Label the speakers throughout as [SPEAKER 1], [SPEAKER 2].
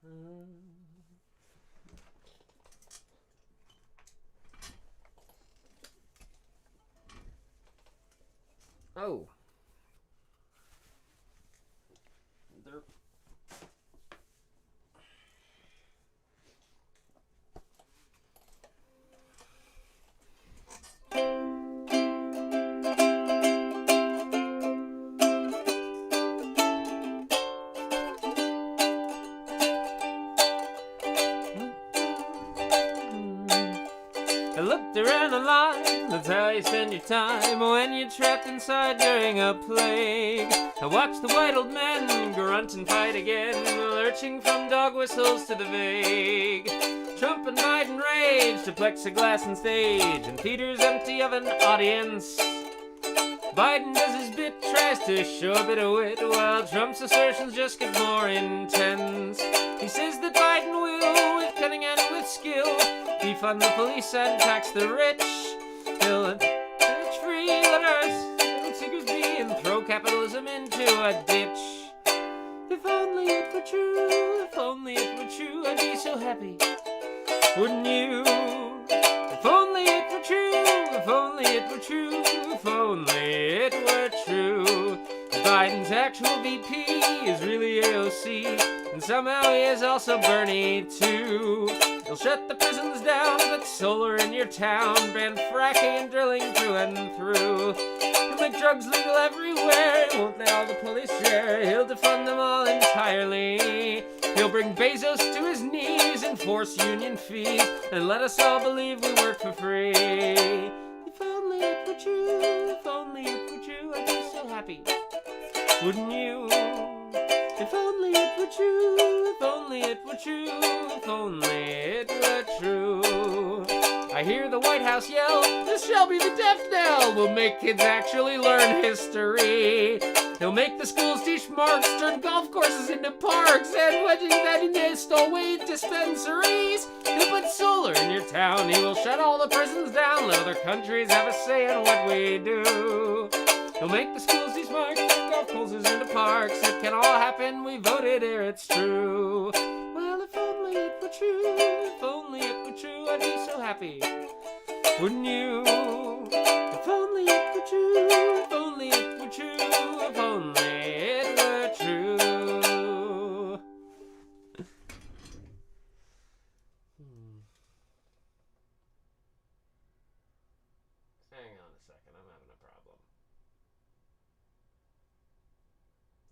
[SPEAKER 1] Oh. Derp. I looked around the line, that's how you spend your time when you're trapped inside during a plague. I watched the white old men grunt and fight again, lurching from dog whistles to the vague. Trump and Biden rage to plexiglass and stage, and theaters empty of an audience. Biden does his bit, tries to show a bit of wit, while Trump's assertions just get more intense. He says that Biden will, with cunning and with skill, defund the police and tax the rich. He'll church free, let our seekers be, and throw capitalism into a ditch. If only it were true, if only it were true, I'd be so happy, wouldn't you? If only it were true, if only it were true, if only it were true. Biden's actual VP is really AOC, and somehow he is also Bernie too. He'll shut the prisons down, put solar in your town, ban fracking and drilling through and through. He'll make drugs legal everywhere, he won't let all the police share, he'll defund them all entirely. He'll bring Bezos to his knees, enforce union fees, and let us all believe we work for free. If only it were true, if only it were true, I'd be so happy, wouldn't you? If only it were true, if only it were true, if only it were true. I hear the White House yell, this shall be the death knell. We'll make kids actually learn history. He'll make the schools teach marks, turn golf courses into parks, and wedging that into stowaway dispensaries. He'll put solar in your town, he will shut all the prisons down, let other countries have a say in what we do. He'll make the schools teach marks, turn golf courses into parks. It can all happen, we voted here, it's true. Well, if only it were true, if only it were true, I'd be so happy, wouldn't you? If only it were true, if only it were true, if only it were true. Hang on a second, I'm having a problem.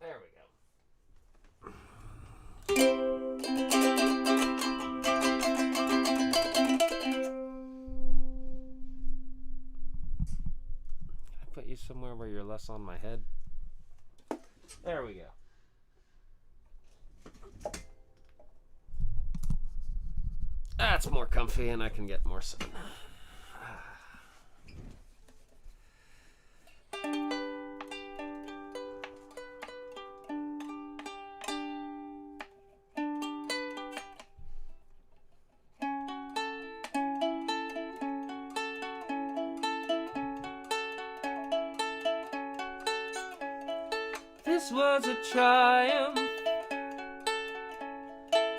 [SPEAKER 1] There we go. Put you somewhere where you're less on my head. There we go. That's more comfy and I can get more sun. This was a triumph.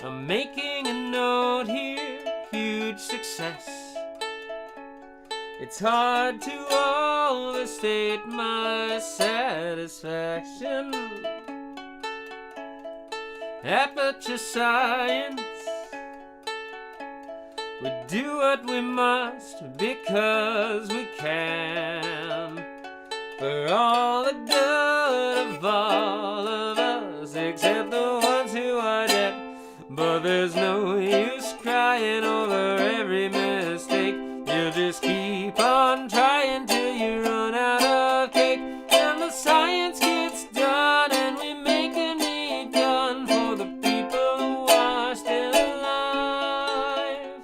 [SPEAKER 1] I'm making a note here, huge success. It's hard to overstate my satisfaction. Aperture science, we do what we must because we can. For all the good of all of us, except the ones who are dead. But there's no use crying over every mistake. You'll just keep on trying till you run out of cake. And the science gets done and we make a neat gun for the people who are still alive.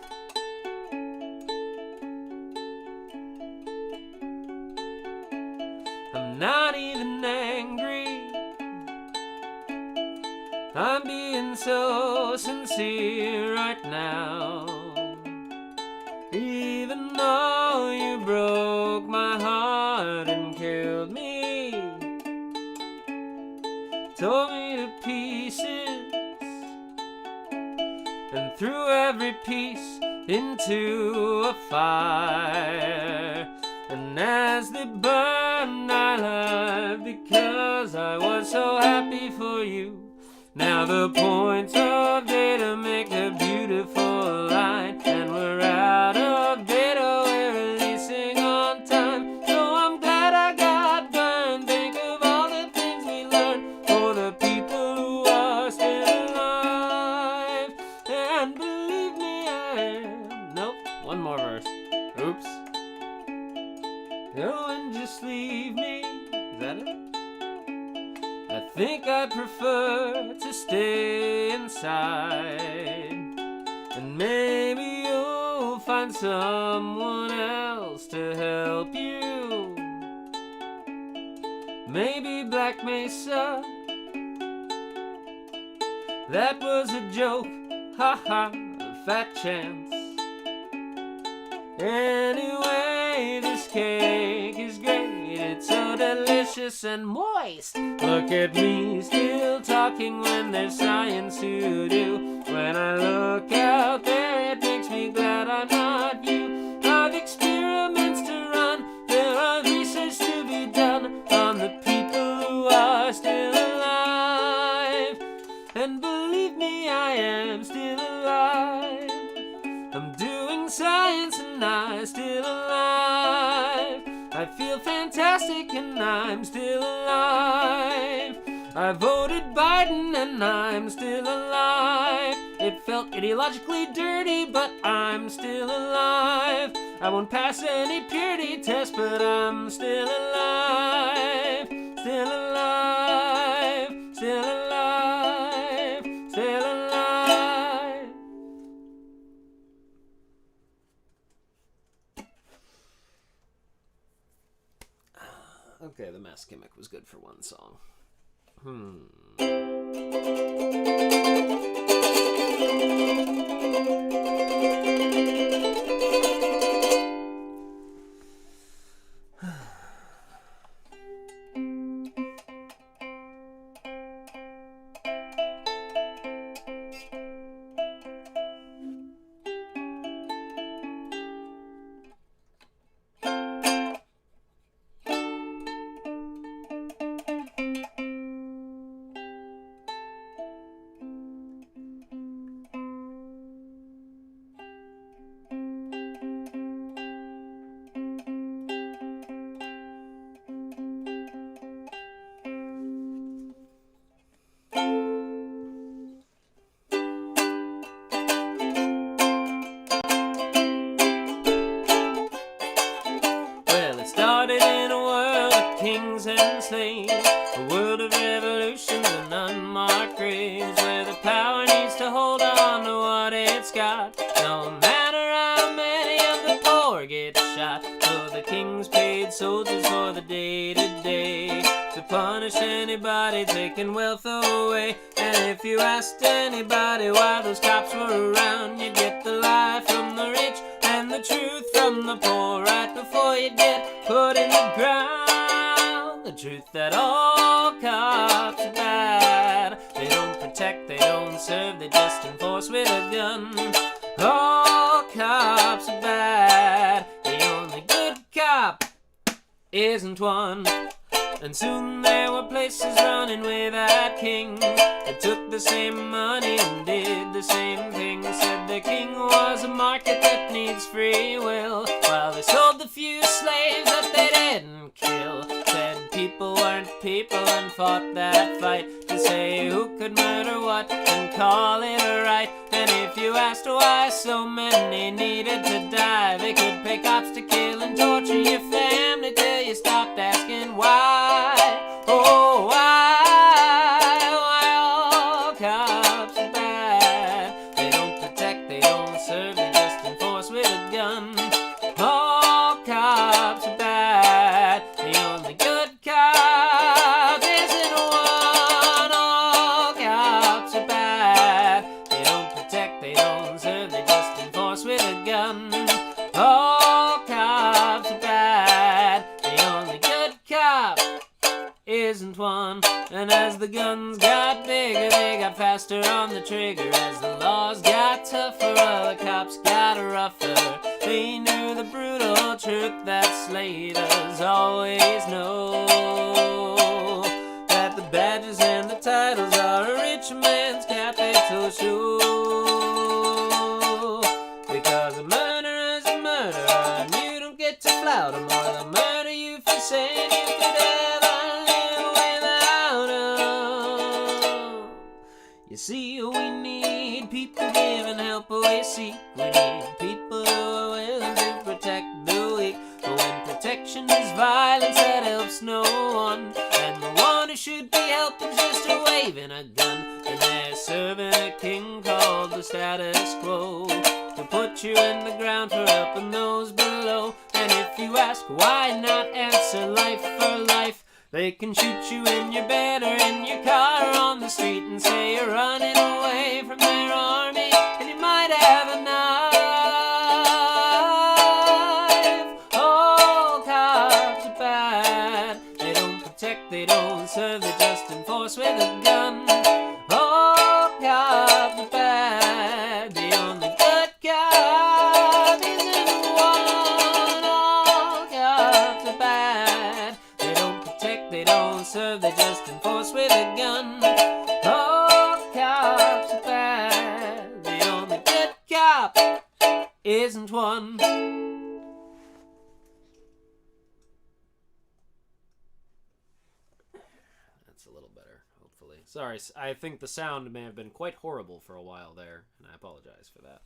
[SPEAKER 1] I'm not even angry, I'm being so sincere right now. Even though you broke my heart and killed me, tore me to pieces, threw every piece into a fire. And as they burned, I laughed because I was so happy for you. Now the point's of data make a beautiful line, and we're out of data, we're releasing on time. So I'm glad I got burned. Think of all the things we learned for the people who are still alive. And believe me, I am. Nope, one more verse. Oops. Go and just leave me. Is that it? I think I prefer to stay inside. And maybe you'll find someone else to help you. Maybe Black Mesa. That was a joke. Ha ha, a fat chance. Anyway, this cake is great. It's so delicious and moist. Look at me still talking when there's science to do. When I look out there, it makes me glad I'm not you. I've experiments to run. There are research to be done on the people who are still alive. And believe me, I am still alive. I'm doing science and I'm still alive. I feel fantastic and I'm still alive. I voted Biden and I'm still alive. It felt ideologically dirty, but I'm still alive. I won't pass any purity test, but I'm still alive. Still alive. Still alive. Still alive. Okay, the mass gimmick was good for one song. Started in a world of kings and slaves, a world of revolutions and unmarked graves, where the power needs to hold on to what it's got, no matter how many of the poor get shot. So the kings paid soldiers for the day-to-day to punish anybody taking wealth away. And if you asked anybody why those cops were around, you'd get the lie from the rich and the truth from the poor right before you get put in the ground. The truth that all cops are bad. They don't protect, they don't serve, they just enforce with a gun. All cops are bad. The only good cop isn't one. And soon there were places running without kings that took the same money and did the same thing. Said the king was a market that needs free will, while they sold the few slaves that they didn't kill. Said people weren't people and fought that fight to say who could murder what and call it a right. And if you asked why so many needed to die, they could pay cops to kill and torture your family till you stopped asking why. Oh, why all cops are bad? They don't protect, they don't serve, they just enforce with a gun. All cops are bad. The only good cop isn't one. All cops are bad. They don't protect, they don't serve, they just enforce with a gun. All cops are bad. isn't one. And as the guns got bigger, they got faster on the trigger. As the laws got tougher, the cops got rougher. They knew the brutal truth that slavers always know, that the badges and the titles are a rich man's capital show. Because a murderer is a murderer, and you don't get to flout him, or they'll murder you for saying you could ever live without him. You see, we need people giving help away seek. We need people who are willing to protect the weak. But when protection is violence, that helps no one. And the one who should be helping just a waving a gun, and they're serving a king called the status quo, to put you in the ground for helping those below. And if you ask why not answer life for life, they can shoot you in your bed or in your car or on the street and say you're running away from their army, and you might have a knife. All cops are bad. They don't protect, they don't serve, they just enforce with a gun. All cops are bad. The only good cop isn't one. All cops are bad. They don't protect, they don't serve, they just enforce with a gun. All cops are bad. The only good cop isn't one. That's a little better, hopefully. Sorry, I think the sound may have been quite horrible for a while there, and I apologize for that.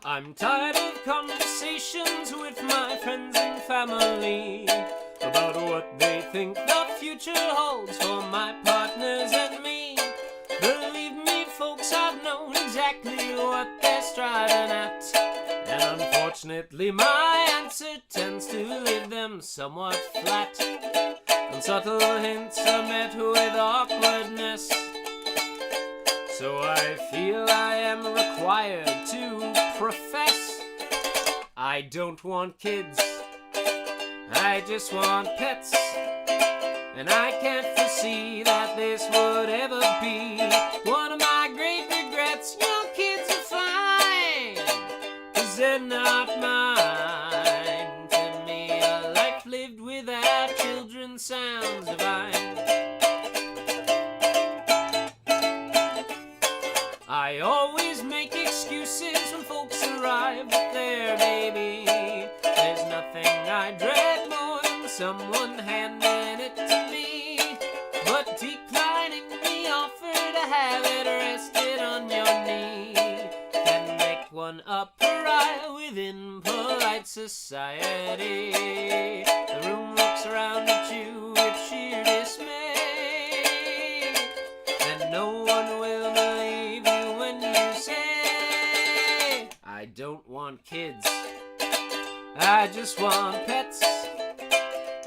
[SPEAKER 1] I'm tired of conversations with my friends and family about what they think the future holds for my partners and me. Believe me, folks, I've known exactly what they're striving at, and unfortunately my answer tends to leave them somewhat flat, and subtle hints are met with awkwardness. So I feel I am required to profess I don't want kids, I just want pets. And I can't foresee that this would ever be one of my great regrets. Your kids are fine, 'cause they're not mine. To me, a life lived without children sounds divine. I always make excuses when folks arrive with their baby. There's nothing I dread more than someone handing it to me, but declining the offer to have it rested on your knee can make one a pariah within polite society. The room looks around at you with sheer dismay, and no one will believe you when you say, I don't want kids, I just want pets.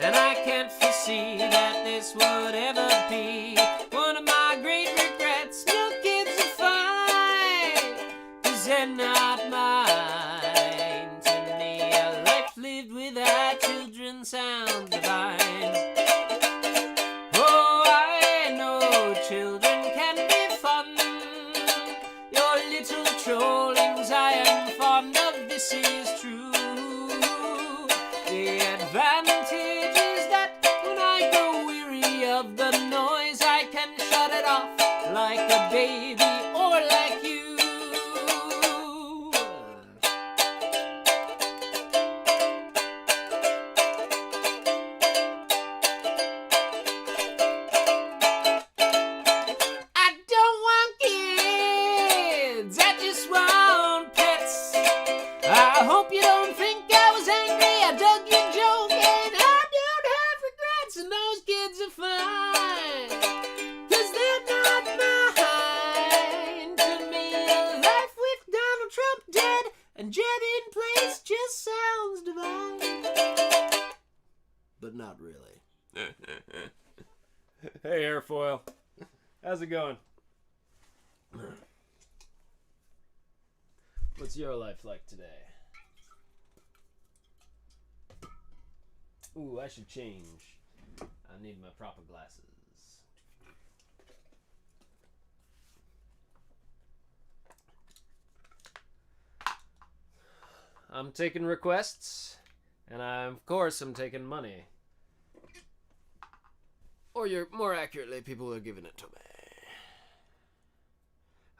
[SPEAKER 1] And I can't foresee that this would ever be one of my great regrets. No kids are fine, 'cause they're not mine. To me, a life lived without children sounds divine. Oh, I know children can be fun. Your little trollings I am fond of, this is true. The advantage is that when I grow weary of the noise, I can shut it off like a baby or like you. I dug your joke and I don't have regrets, and those kids are fine, 'cause they're not mine. To me, a life with Donald Trump dead and Jeb in place just sounds divine. But not really. Hey, Airfoil. How's it going? What's your life like today? Ooh, I should change. I need my proper glasses. I'm taking requests, and of course I'm taking money. Or more accurately, people are giving it to me.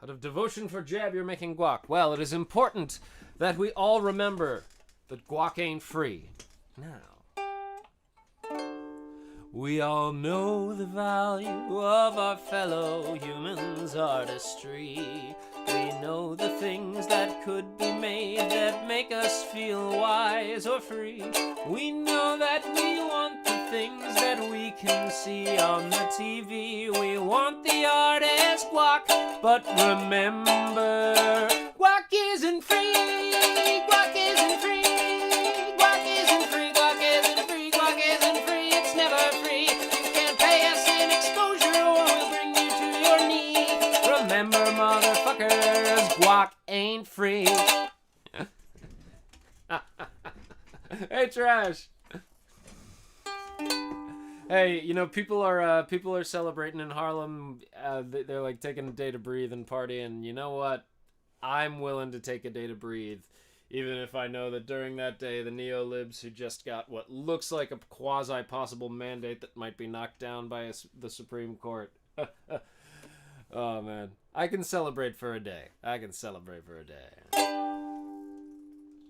[SPEAKER 1] Out of devotion for Jeb, you're making guac. Well, it is important that we all remember that guac ain't free. Now, we all know the value of our fellow humans' artistry. We know the things that could be made that make us feel wise or free. We know that we want the things that we can see on the TV. We want the artist guac, but remember, guac isn't free. Guac isn't free. Guac isn't free. Guac isn't free. Guac isn't free. It's never free. You can't pay us in exposure or we'll bring you to your knee. Remember, motherfuckers, guac ain't free. Hey, Trash. Hey, you know, people are celebrating in Harlem. They're like taking a day to breathe and party, and you know what? I'm willing to take a day to breathe, even if I know that during that day, the neo-libs who just got what looks like a quasi-possible mandate that might be knocked down by the Supreme Court. Oh, man. I can celebrate for a day. I can celebrate for a day.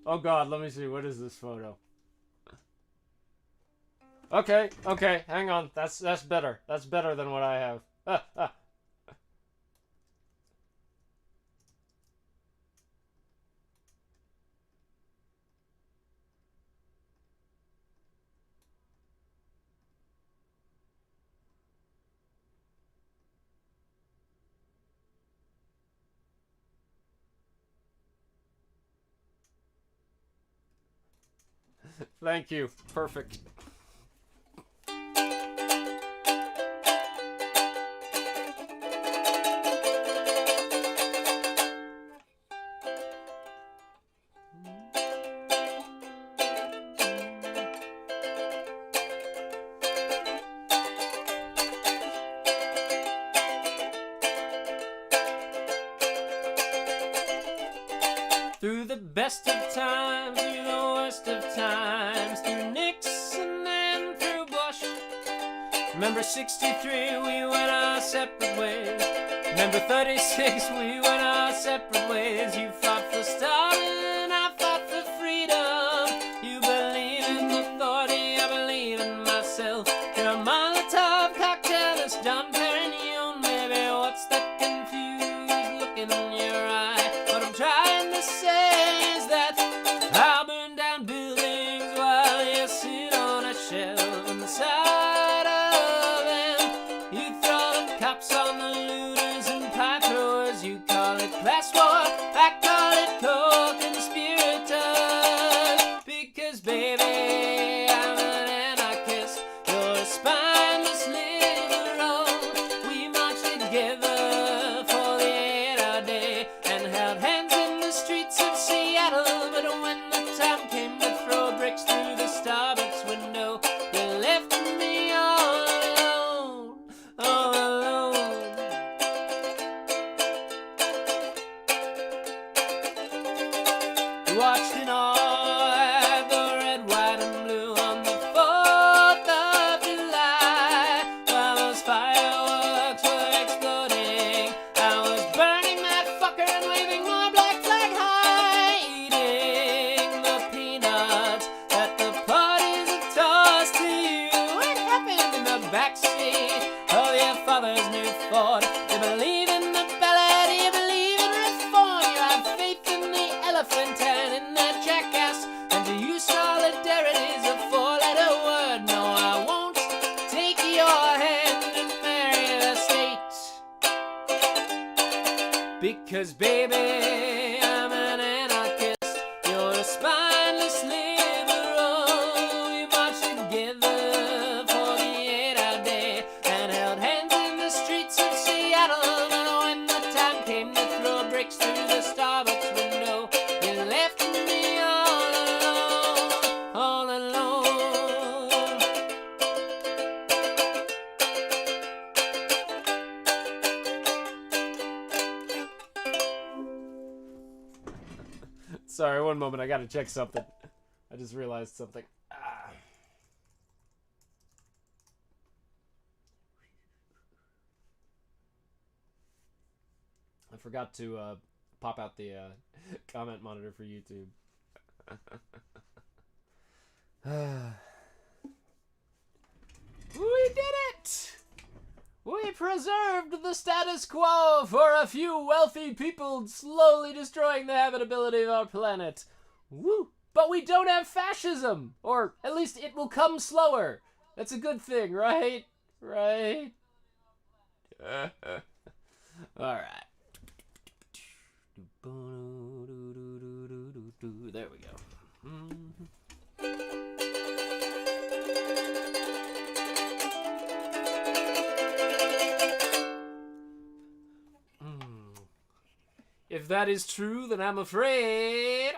[SPEAKER 1] Oh, God, let me see. What is this photo? Okay, hang on. That's better. That's better than what I have. Thank you. Perfect. Through the best of times, through the worst of times, through Nixon and through Bush. Remember 63, we went our separate ways. Remember 36, we went our separate ways. You fought for Stalin, I fought for freedom. You believe in authority, I believe in myself. Your Molotov cocktail is Dom Perignon. Maybe what's that confused look in your eye? What I'm trying to say is that I'll burn down buildings while you sit on a shelf inside of them. You throw the cops on the looters and pie throwers. You call it class war, I call it co-conspirators. Because baby, I'm an anarchist, you're a spineless liberal. We marched together for the 8-hour day and held hands in the streets of Seattle. But when the time came to throw bricks through the Starbucks window, you left me all alone, all alone. You watched in awe the red, white, and blue on the 4th of July. While those fireworks were exploding, I was burning that fucker and waving my black flag high, eating the peanuts that the parties had tossed to you. What happened in the backseat of your father's new Ford? You believe in the ballad, you believe in reform. You have faith in the elephant and in that jackass, and to you solidarity Because baby, I'm an anarchist. You're a spineless liberal. We marched together for the 8-hour day and held hands in the streets of Seattle. And when the time came to throw bricks through the Starbucks window, you left me all alone, all alone. Sorry, one moment. I gotta check something. I just realized something. I forgot to pop out the comment monitor for YouTube. We did it! We preserved the status quo for a few wealthy people slowly destroying the habitability of our planet. Woo! But we don't have fascism! Or at least it will come slower. That's a good thing, right? Right? Alright. There we go. If that is true, then I'm afraid.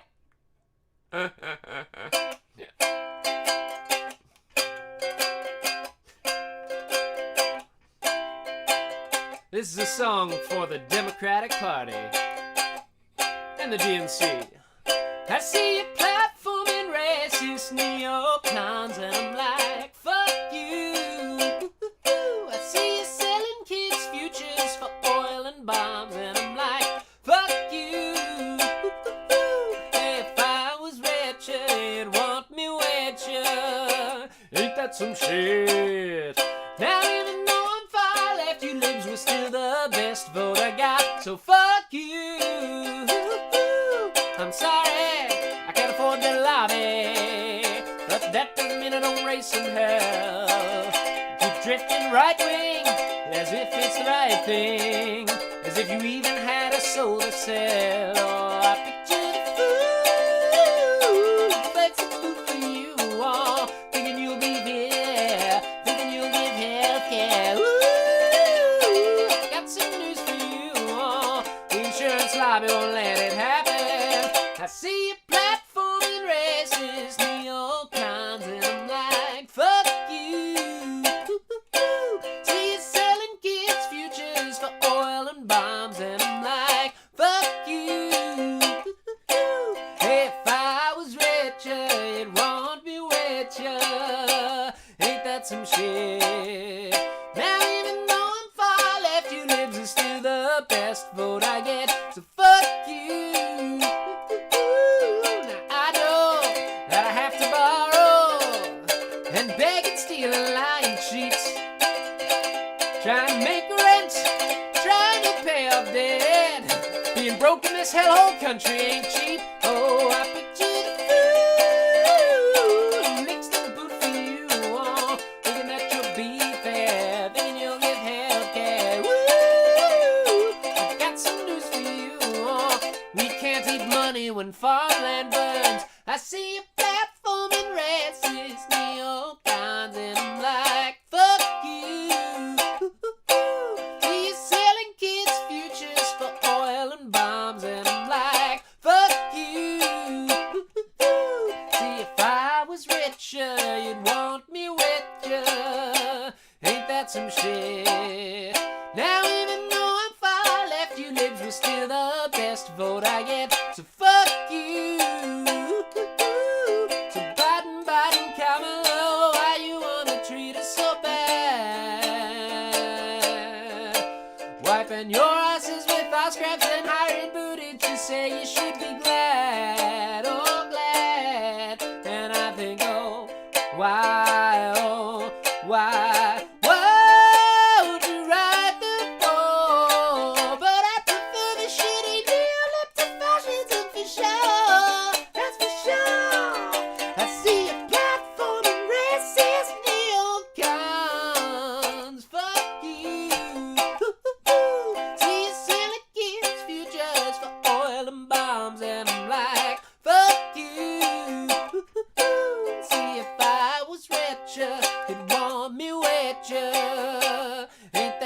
[SPEAKER 1] This is a song for the Democratic Party and the DNC. I see you platforming racist neocons and I'm like, fuck you. I see you selling kids' futures for oil and bombs and I'm like, fuck you. Hey, if I was richer, you'd want me richer. Ain't that some shit? Now even though I'm far left, you libs were still the best vote I got. So fuck you. I'm sorry, I can't afford to lobby, but that doesn't mean I don't raise some hell. Keep drifting right wing, as if it's the right thing, as if you even had a soul to sell. Oh, I picture the fool, begs some food for you all, thinking you'll be there, thinking you'll give healthcare. Ooh, got some news for you all, the insurance lobby won't let it happen. I see you platforming racist neocons and I'm like, fuck you. See you selling kids' futures for oil and bombs and I'm like, fuck you. Hey, if I was richer, you'd want me richer. Ain't that some shit? Now even though I'm far left, you libs are still the best vote I get. So fuck you. Trying to make rent, trying to pay off debt. Being broke in this hellhole country ain't cheap. Oh, I picture the fool, mixed in the boot for you all, thinking that you'll be fair, thinking you'll give healthcare. Woo! I got some news for you all. We can't eat money when farmland burns. I see a platforming racist neocons and I'm like, fuck you. See you selling kids' futures for oil and bombs and I'm like, fuck you. See if I was richer, you'd want me richer. Ain't that some shit? Now even though I'm far left, you libs were still the best vote I get. So fuck you. So Biden, Kamala, why you wanna treat us so bad? Wiping your asses with our scraps and hiring booty to say you should be glad, oh glad. And I think, oh, why, oh, why would you ride the ball? But I prefer the shitty deal up to fascism for sure, that's for sure. I see a platforming racist neocons, fuck you. See you selling kids'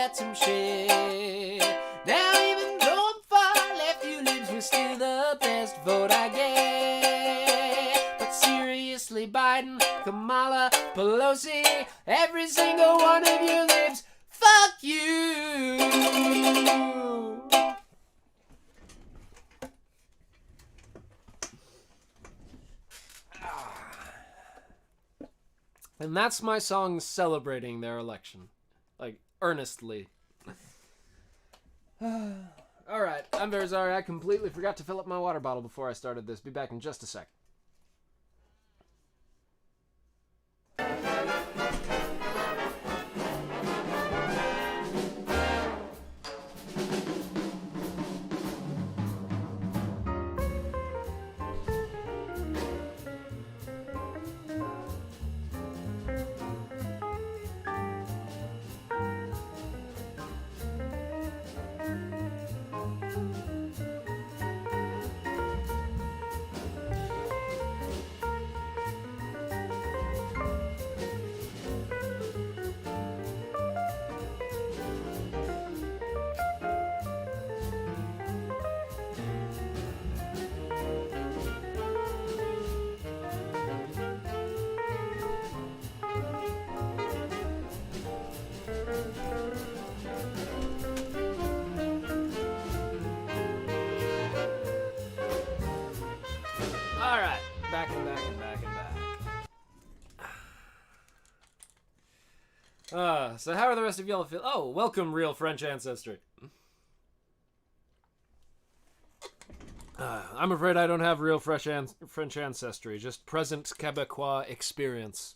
[SPEAKER 1] get some shit. Now even though I'm far left, you libs were still the best vote I get. But seriously, Biden, Kamala, Pelosi, every single one of you libs, fuck you! And that's my song celebrating their election. Like, earnestly. Alright, I'm very sorry. I completely forgot to fill up my water bottle before I started this. Be back in just a sec. Alright, back and back and back and back. So how are the rest of y'all feel? Oh, welcome, real French ancestry. I'm afraid I don't have real French ancestry, just present Quebecois experience.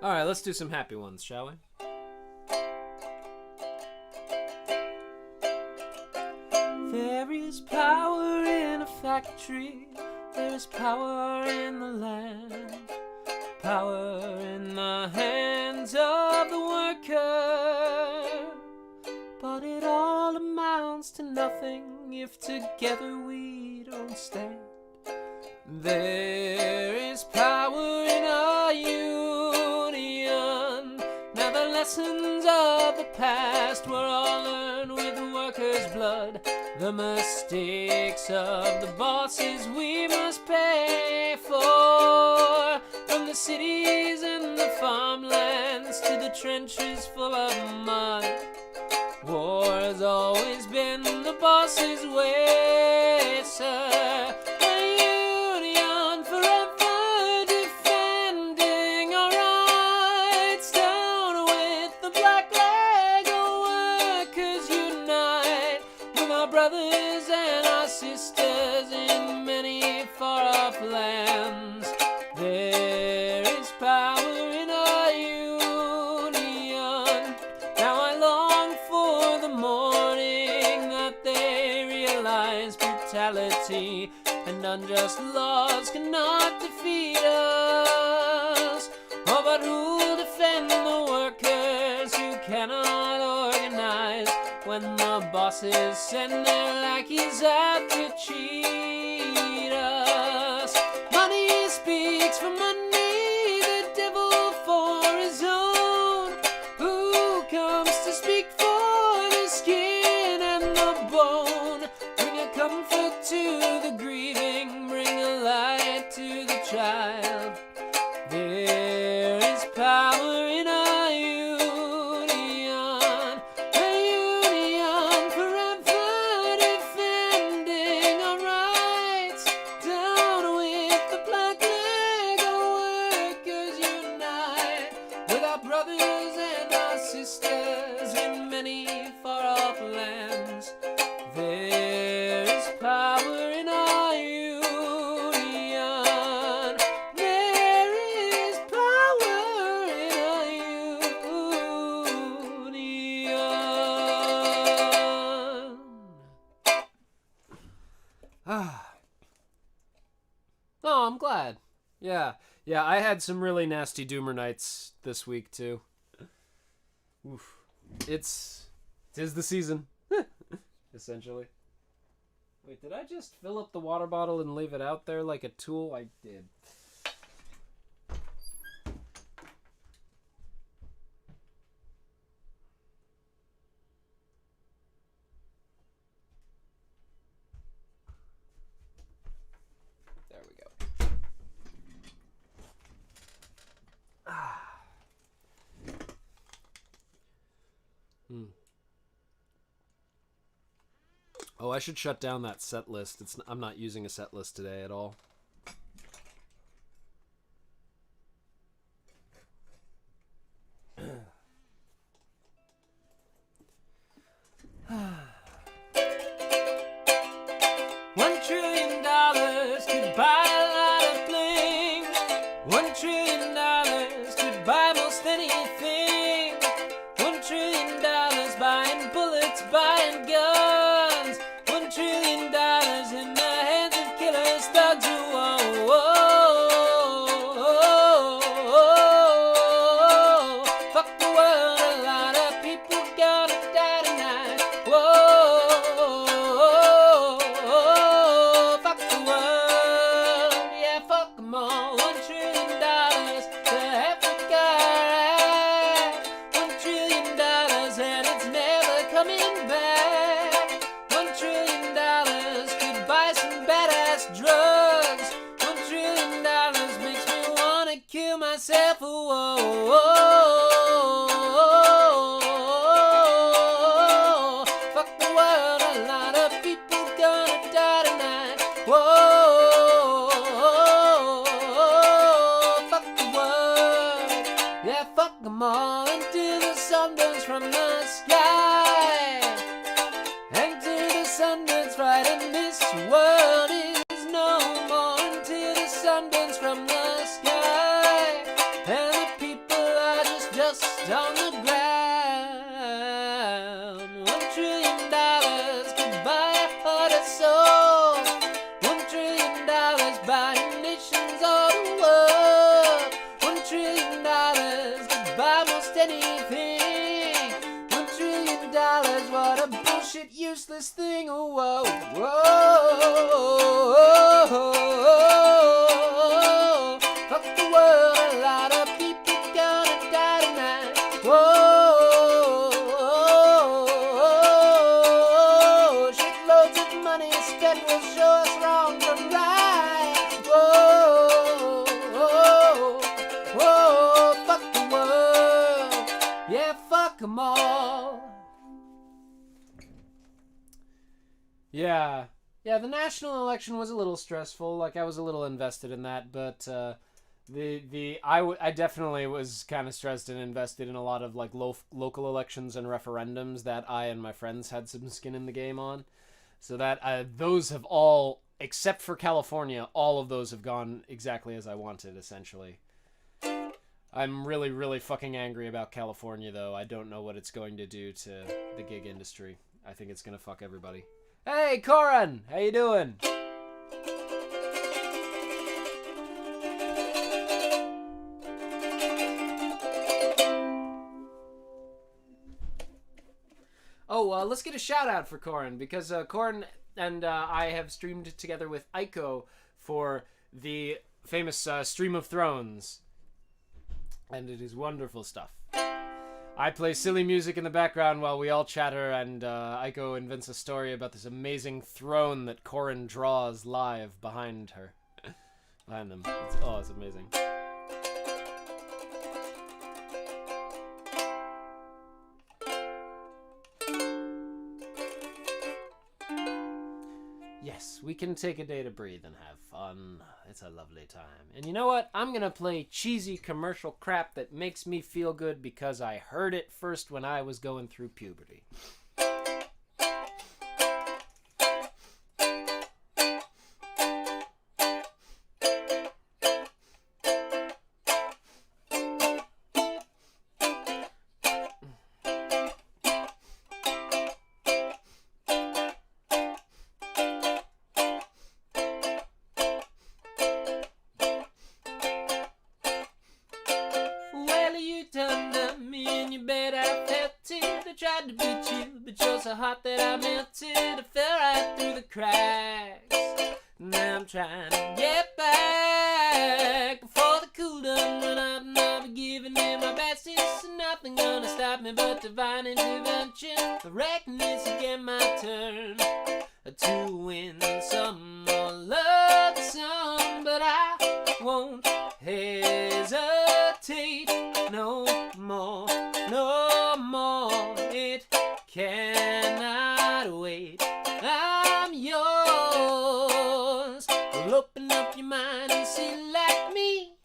[SPEAKER 1] Alright, let's do some happy ones, shall we? There is power in a factory, there is power in the land, power in the hands of the worker, but it all amounts to nothing if together we don't stand. There is power in our union. Now the lessons of the past were all learned with workers' blood. The mistakes of the bosses we must pay for. From the cities and the farmlands to the trenches full of mud. War has always been the boss's way, sir. Brothers and our sisters in many far-off lands. There is power in our union. Now I long for the morning that they realize brutality and unjust laws cannot defeat us. Oh, but who'll defend the workers who cannot organize when the bosses send their lackeys out to cheat us? Money speaks for money, the devil for his own. Who comes to speak for the skin and the bone? Bring a comfort to the grieving, bring a light to the child. There is power in our union, a union forever defending our rights. Down with the black Lego workers unite, with our brothers and our sisters in many far-off lands. There is power in our union. There is power in our union. Oh, I'm glad. Yeah, I had some really nasty doomer nights this week too. Oof. Tis the season. essentially. Wait, did I just fill up the water bottle and leave it out there like a tool? I did. There we go. Oh, I should shut down that set list. I'm not using a set list today at all. $1 trillion could buy a lot of bling. $1 trillion could buy most anything. $1 trillion buying bullets, buying guns. $1 trillion in the hands of killers, thugs. Whoa, whoa, whoa. Fuck the world, a lot of people gonna die tonight. Whoa, fuck the world, yeah, fuck them all. $1 trillion to Africa, $1 trillion and it's never coming back. $1 trillion could buy some badass drugs. $1 trillion makes me wanna kill myself. Whoa, fuck the world, a lot of people gonna die tonight. Whoa, fuck the world, yeah, fuck them all until the sun burns from the sky. Until the sun burns right and this world is no more. Until the sun burns from the sky and the people are just dust on the ground. $1 trillion could buy a heart and soul. $1 trillion buying nations all the world. $1 trillion could buy most anything. $1 trillion, what a bullshit, useless thing. Whoa, whoa, fuck the world, a lot of people gonna die tonight. Whoa, shitloads of money spent will show us wrong from right. Whoa, whoa, fuck the world, yeah, fuck them all. Yeah, the national election was a little stressful. Like, I was a little invested in that, but I definitely was kind of stressed and invested in a lot of like local elections and referendums that I and my friends had some skin in the game on. So that those have all, except for California, all of those have gone exactly as I wanted, essentially. I'm really, really fucking angry about California, though. I don't know what it's going to do to the gig industry. I think it's gonna fuck everybody. Hey, Corin! How you doing? Oh, let's get a shout out for Corin, because Corin and I have streamed together with Aiko for the famous Stream of Thrones. And it is wonderful stuff. I play silly music in the background while we all chatter, and Aiko invents a story about this amazing throne that Corin draws live behind her. Behind them. It's amazing. Yes, we can take a day to breathe and have fun. It's a lovely time. And you know what? I'm gonna play cheesy commercial crap that makes me feel good because I heard it first when I was going through puberty. but you're so hot that I melted. I fell right through the cracks. Now I'm trying to get back before the cool done run out, and I'll be giving it my best. It's nothing gonna stop me but divine intervention. I reckon it's again my turn to win some more love song, but I won't hesitate no more, no more. It cannot wait. I'm yours. Well, open up your mind and see like me.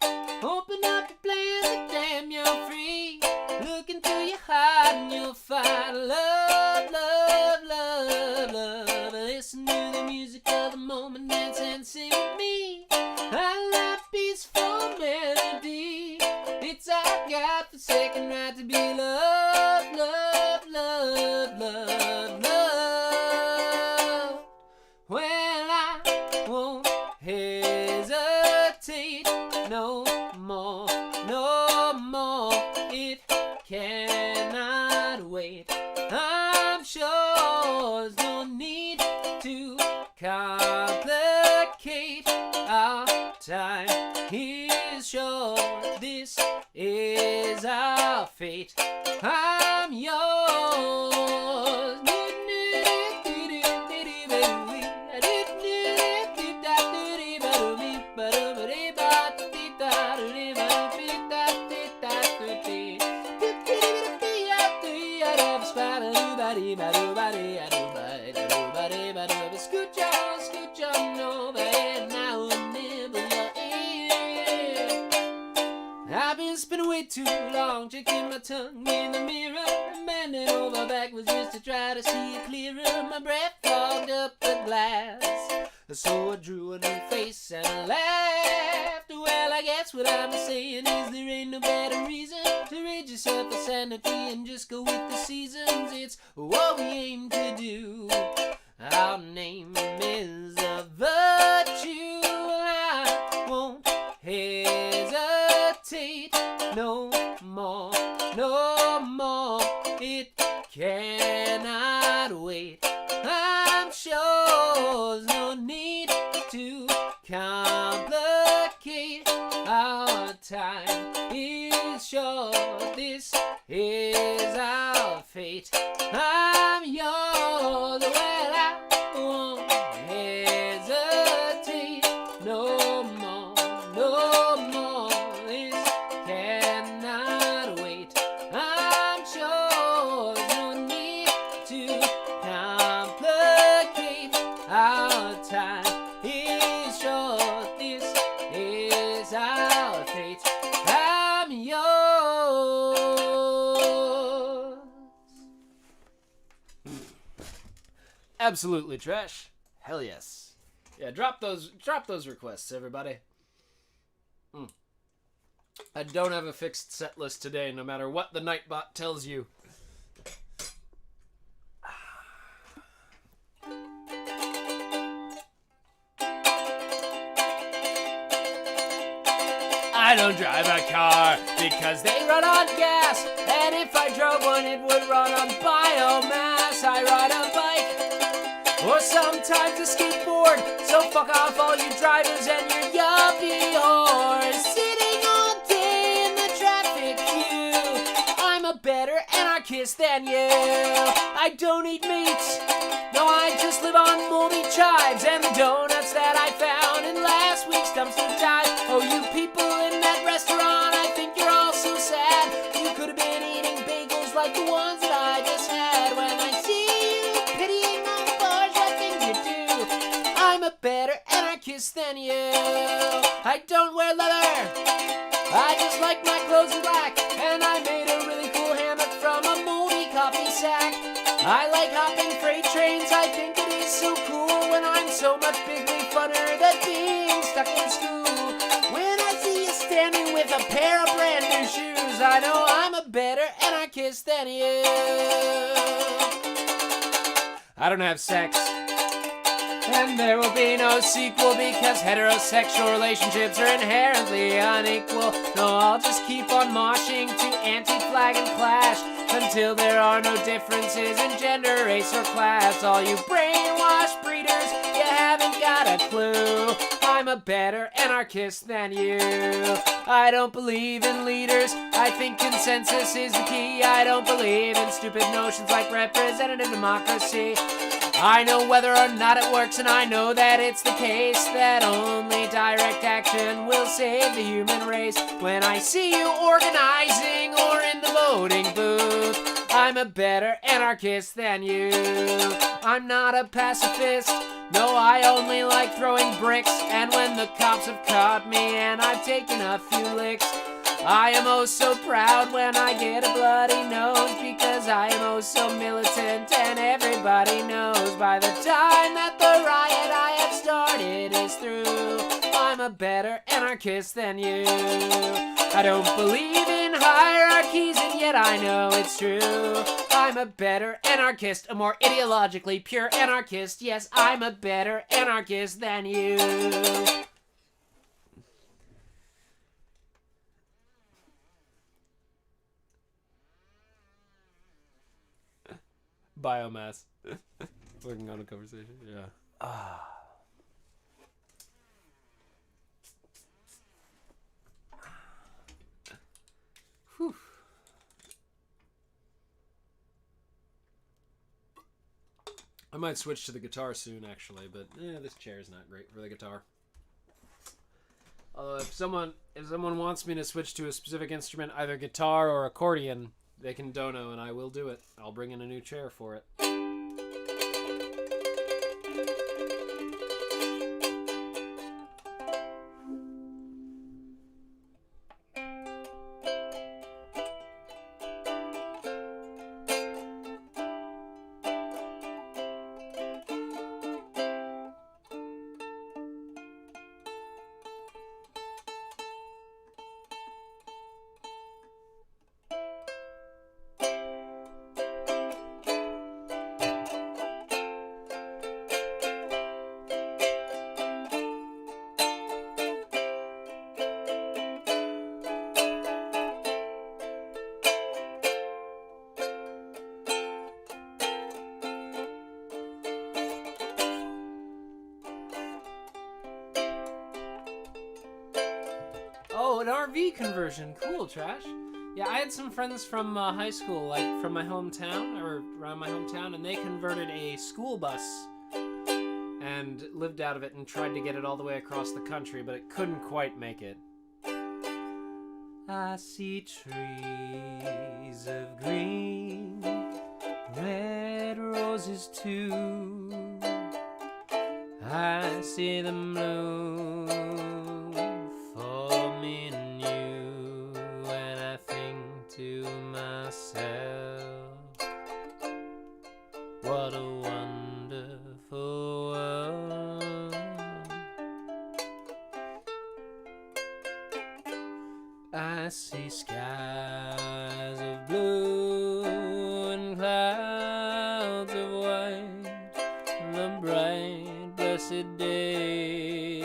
[SPEAKER 1] Open up your plans and damn, you're free. Look into your heart and you'll find love, love, love, love. Listen to the music of the moment, dance and sing with me. I love peaceful melody. It's our God-forsaken right to be loved, loved, loved, loved, loved. Well, I won't hesitate no more, no more. It cannot wait. I'm sure there's no need to complicate. Our time is short. This is our fate. I'm yours. Scooch on over and I will nibble your ear. I've been spinning way too long, checking my tongue in the mirror, bending over backwards just to try to see it clearer. My breath fogged up the glass, so I drew a new face and laughed. Well, I guess what I'm saying is there ain't no better reason to rid yourself of sanity and just go with the seasons. It's what we aim to do. Our name is a virtue. I won't hesitate no more, no more. It cannot wait. I'm sure there's no need to complicate. Our time is short. This is our fate. I'm yours. Well, I won't hesitate no more, no more. This cannot wait. I'm sure there's no need to complicate. Our time is short. This is our fate. I'm yours. Absolutely trash. Hell yes. Yeah, drop those requests, everybody. I don't have a fixed set list today, no matter what the Nightbot tells you. I don't drive a car because they run on gas, and if I drove one it would run on biomass. I ride a bike or sometimes a skateboard, so fuck off all you drivers and your yuppie whores sitting all day in the traffic queue. I'm a better anarchist than you. I don't eat meat, no, I just live on moldy chives and the donuts that I found in last week's dumpster dive. Oh, you people in that restaurant, I think you're all so sad. You could have been eating bagels like the ones that I just had. When I see you pitying my bars, I think you do. I'm a better anarchist than you. I don't wear leather, I just like my clothes in black, and I made a really cool hammock from a moldy coffee sack. I like hopping freight trains, I think it is so cool when I'm so much bigly funner than being stuck in school. When I see you standing with a pair of brand new shoes, I know I'm a better anarchist than you. I don't have sex, and there will be no sequel because heterosexual relationships are inherently unequal. No, I'll just keep on moshing to Anti-Flag and Clash. until there are no differences in gender, race, or class. All you brainwashed breeders, you haven't got a clue. I'm a better anarchist than you. I don't believe in leaders, I think consensus is the key. I don't believe in stupid notions like representative democracy. I know whether or not it works, and I know that it's the case that only direct action will save the human race. When I see you organizing or in the voting booth, I'm a better anarchist than you. I'm not a pacifist, no, I only like throwing bricks. And when the cops have caught me and I've taken a few licks, I am oh so proud when I get a bloody nose, because I am oh so militant, and everybody knows by the time that the riot I have started is through, I'm a better anarchist than you. I don't believe in hierarchies, and yet I know it's true. I'm a better anarchist, a more ideologically pure anarchist. Yes, I'm a better anarchist than you. Biomass. Working on a conversation. Yeah. Whew. I might switch to the guitar soon, actually, but this chair is not great for the guitar. Although if someone wants me to switch to a specific instrument, either guitar or accordion, they can dono, and I will do it. I'll bring in a new chair for it. Oh, an RV conversion. Cool, Trash. Yeah, I had some friends from high school, like from my hometown, or around my hometown, and they converted a school bus and lived out of it and tried to get it all the way across the country, but it couldn't quite make it. I see trees of green, red roses too. I see them bloom for me and you, and I think to myself, what a wonderful world. I see skies of blue and clouds of white, the bright blessed day,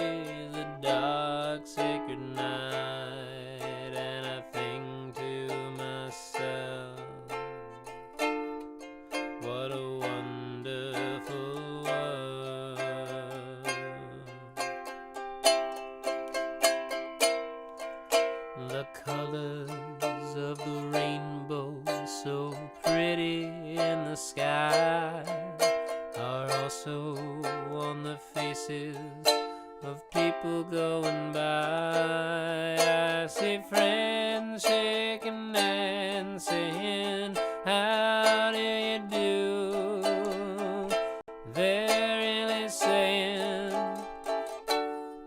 [SPEAKER 1] the dark sacred night, and I think to myself, what a wonderful world. The colors of the rainbow, so pretty in the sky, are also on the faces of people going by. I see friends shaking hands, saying, how do you do? They're really saying,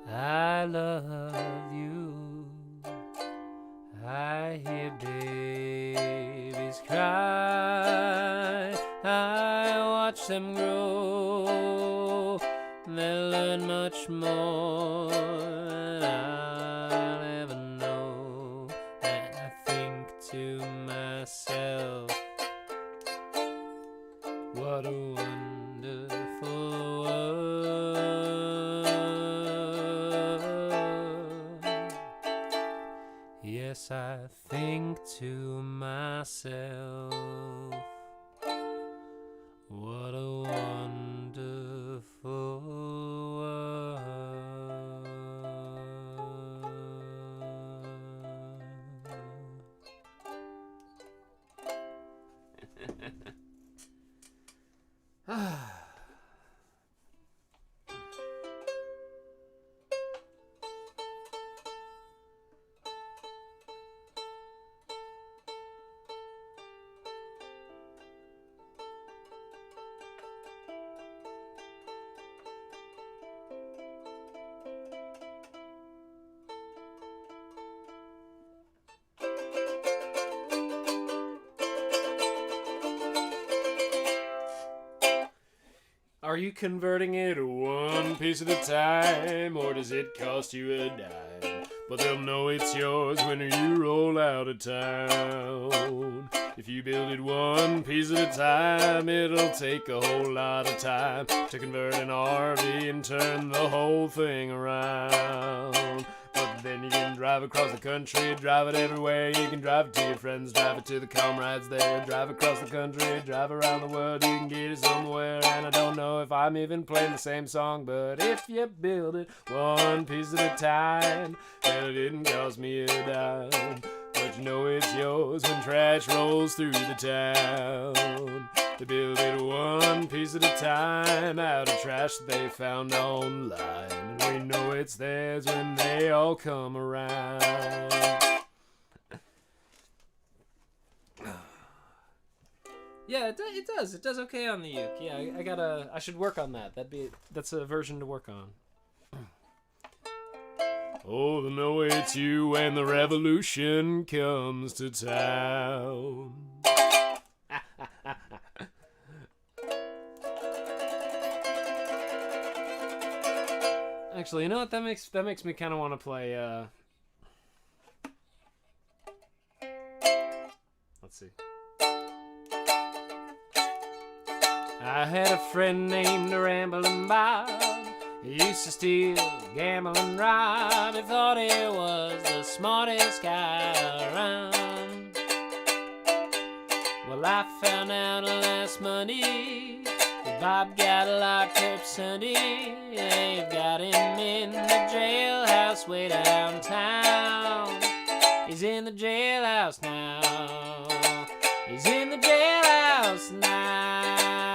[SPEAKER 1] I love you. I hear babies cry, I watch them grow, they learn much more than I'll ever know, and I think to myself, what a wonderful world. Yes, I think to myself, what a wonderful world. Are you converting it one piece at a time, or does it cost you a dime? But they'll know it's yours when you roll out of town. If you build it one piece at a time, it'll take a whole lot of time to convert an RV and turn the whole thing around. But then you can drive across the country, drive it everywhere. You can drive it to your friends, drive it to the comrades there. Drive across the country, drive around the world. You can get it somewhere, and I don't know if I'm even playing the same song. But if you build it one piece at a time, well, it didn't cost me a dime. But you know it's yours when trash rolls through the town. They build it one piece at a time out of trash that they found online. And we know it's theirs when they all come around. Yeah, it does. It does okay on the uke. Yeah, I should work on that. That's a version to work on. Oh, they know it's you when the revolution comes to town. Actually, you know what? That makes me kind of want to play. Let's see. I had a friend named Ramblin' Bob. He used to steal, gamble, and rob. He thought he was the smartest guy around. Well, I found out last Monday that Bob got locked up Sunday. They've got him in the jailhouse way downtown. He's in the jailhouse now. He's in the jailhouse now.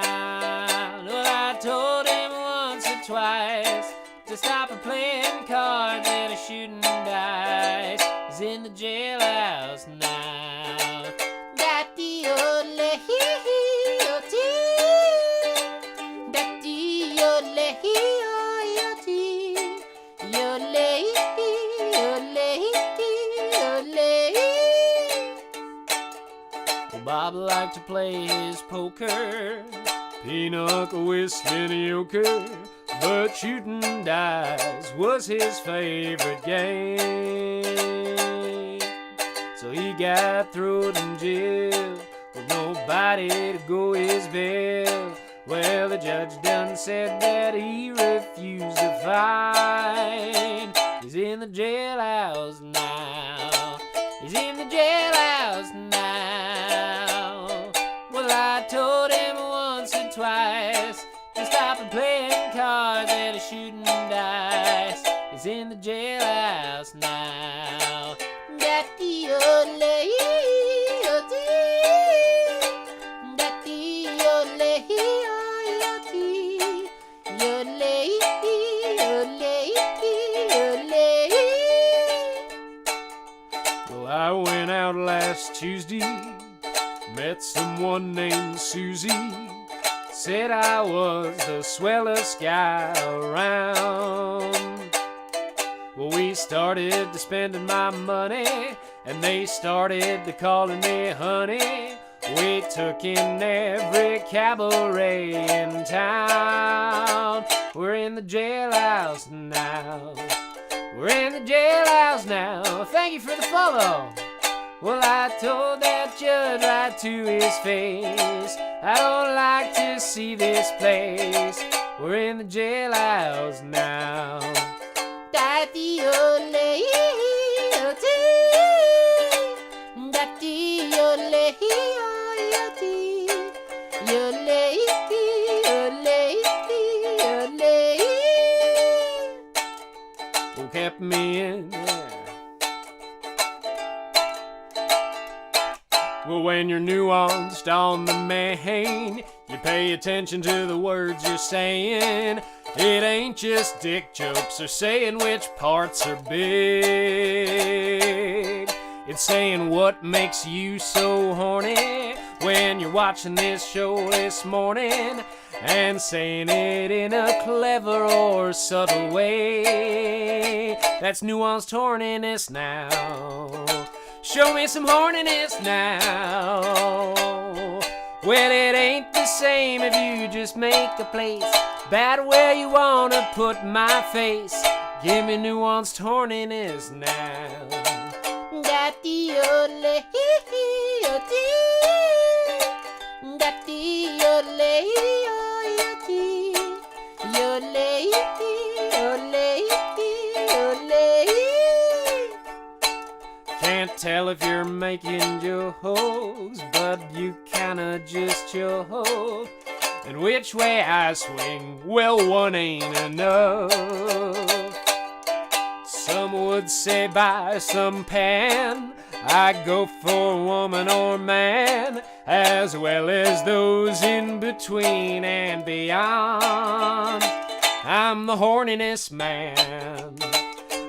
[SPEAKER 1] Well, I told him once or twice to stop playing cards and shooting dice. He's in the jailhouse now. Got the old Bob liked to play his poker, pinochle, whist, and euchre, but shooting dice was his favorite game. So he got thrown in jail with nobody to go his bail. Well, the judge done said that he refused to fight. He's in the jailhouse now. He's in the jailhouse now. Well, I told him once or twice to stop playing cards and shooting dice. He's in the jailhouse now. Got the old lady. Got the old lady. I went out last Tuesday, met someone named Susie, said I was the swellest guy around. Well, we started to spending my money, and they started to calling me honey. We took in every cabaret in town. We're in the jailhouse now. We're in the jailhouse now. Thank you for the follow. Well, I told that judge right to his face, I don't like to see this place. We're in the jailhouse now. Got the old lady. kept me in. Well, when you're nuanced on the main, you pay attention to the words you're saying. It ain't just dick jokes or saying which parts are big. It's saying what makes you so horny when you're watching this show this morning, and saying it in a clever or subtle way. That's nuanced horniness now. Show me some horniness now. Well, it ain't the same if you just make a place about where you wanna put my face. Give me nuanced horniness now. Can't tell if you're making jokes, but you kinda just joke. And which way I swing, well, one ain't enough. Some would say by some pan, I go for woman or man, as well as those in between and beyond. I'm the horniness man.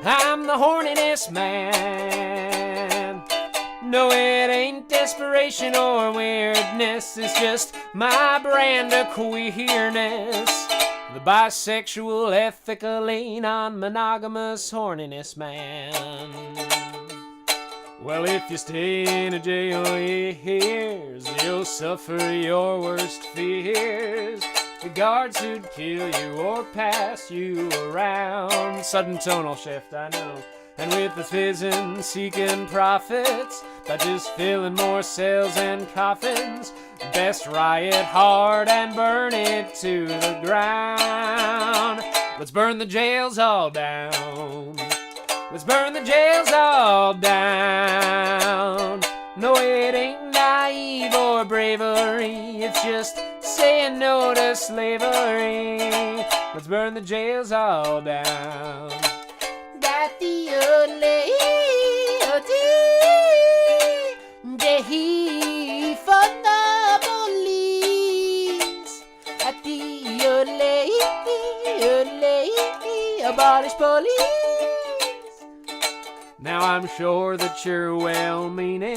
[SPEAKER 1] I'm the horniness man. No, it ain't desperation or weirdness. It's just my brand of queerness. The bisexual, ethically non-monogamous horniness man. Well, if you stay in a jail years, you'll suffer your worst fears. The guards who'd kill you or pass you around. Sudden tonal shift, I know. And with the fizzing, seeking profits by just filling more cells and coffins, best riot hard and burn it to the ground. Let's burn the jails all down. Let's burn the jails all down. No, it ain't naive or bravery. It's just saying no to slavery. Let's burn the jails all down. For the police, abolish police. Now I'm sure that you're well-meaning.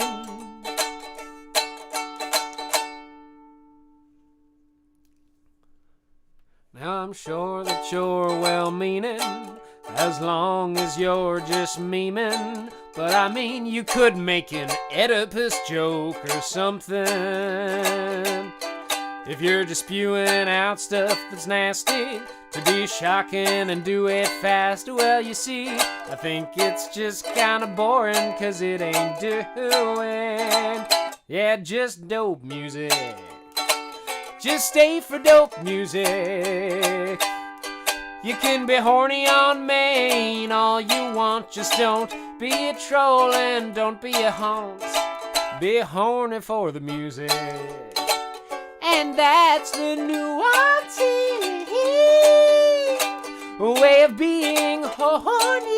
[SPEAKER 1] Now I'm sure that you're well-meaning, as long as you're just memeing. But I mean, you could make an Oedipus joke or something. If you're just spewing out stuff that's nasty to be shocking and do it fast, well, you see, I think it's just kinda boring, 'cause it ain't doing, yeah, just dope music. Just stay for dope music. You can be horny on Maine all you want, just don't be a troll and don't be a haunt. Be horny for the music. And that's the nuancing way of being horny.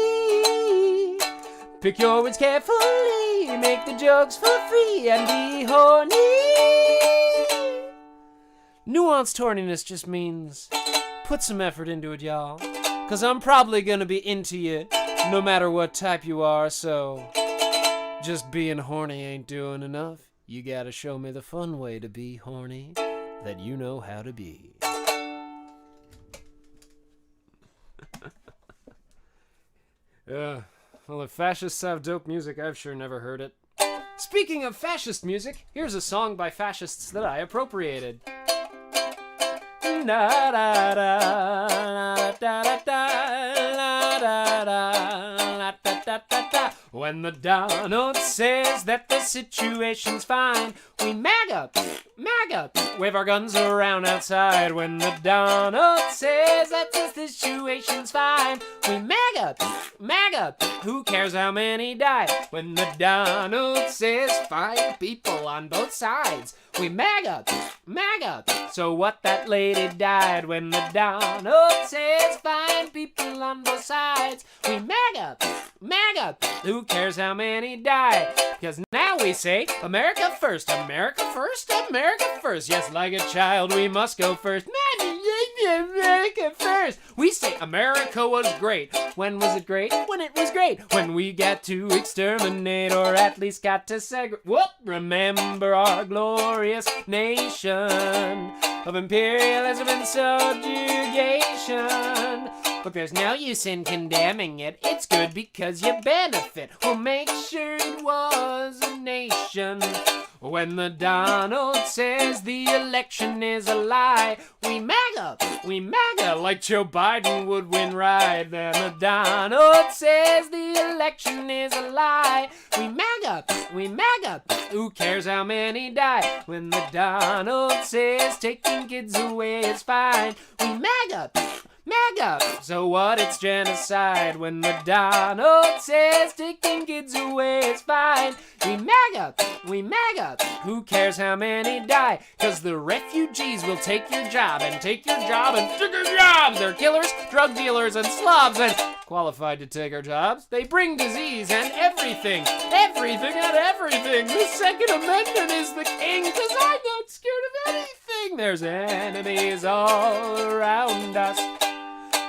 [SPEAKER 1] Pick your words carefully, make the jokes for free, and be horny. Nuanced horniness just means put some effort into it, y'all. 'Cause I'm probably gonna be into you no matter what type you are, so just being horny ain't doing enough. You gotta show me the fun way to be horny that you know how to be. Well, if fascists have dope music, I've sure never heard it. Speaking of fascist music, here's a song by fascists that I appropriated. When the Donald says that the situation's fine, we MAGA, wave our guns around outside. When the Donald says that the situation's fine, We MAGA. Who cares how many die? When the Donald says find people on both sides. We MAGA. So what, that lady died when the Donald says find people on both sides. We MAGA. Who cares how many die? Because now we say America first, America first, America first. Yes, like a child we must go first. America first. We say America was great. When was it great? When it was great. When we got to exterminate, or at least got to segregate. Whoop! Remember our glorious nation of imperialism and subjugation. Look, there's no use in condemning it. It's good because you benefit. We'll make sure it was a nation. When the Donald says the election is a lie, we MAGA, like Joe Biden would win right. Then the Donald says the election is a lie, we MAGA, who cares how many die? When the Donald says taking kids away is fine, we MAGA. So what, it's genocide. When the Donald says taking kids away is fine. We MAGA. Who cares how many die? Cause the refugees will take your job and take your job and take your jobs. They're killers, drug dealers, and slobs, and qualified to take our jobs. They bring disease and everything. The Second Amendment is the king, cause I'm not scared of anything. There's enemies all around us.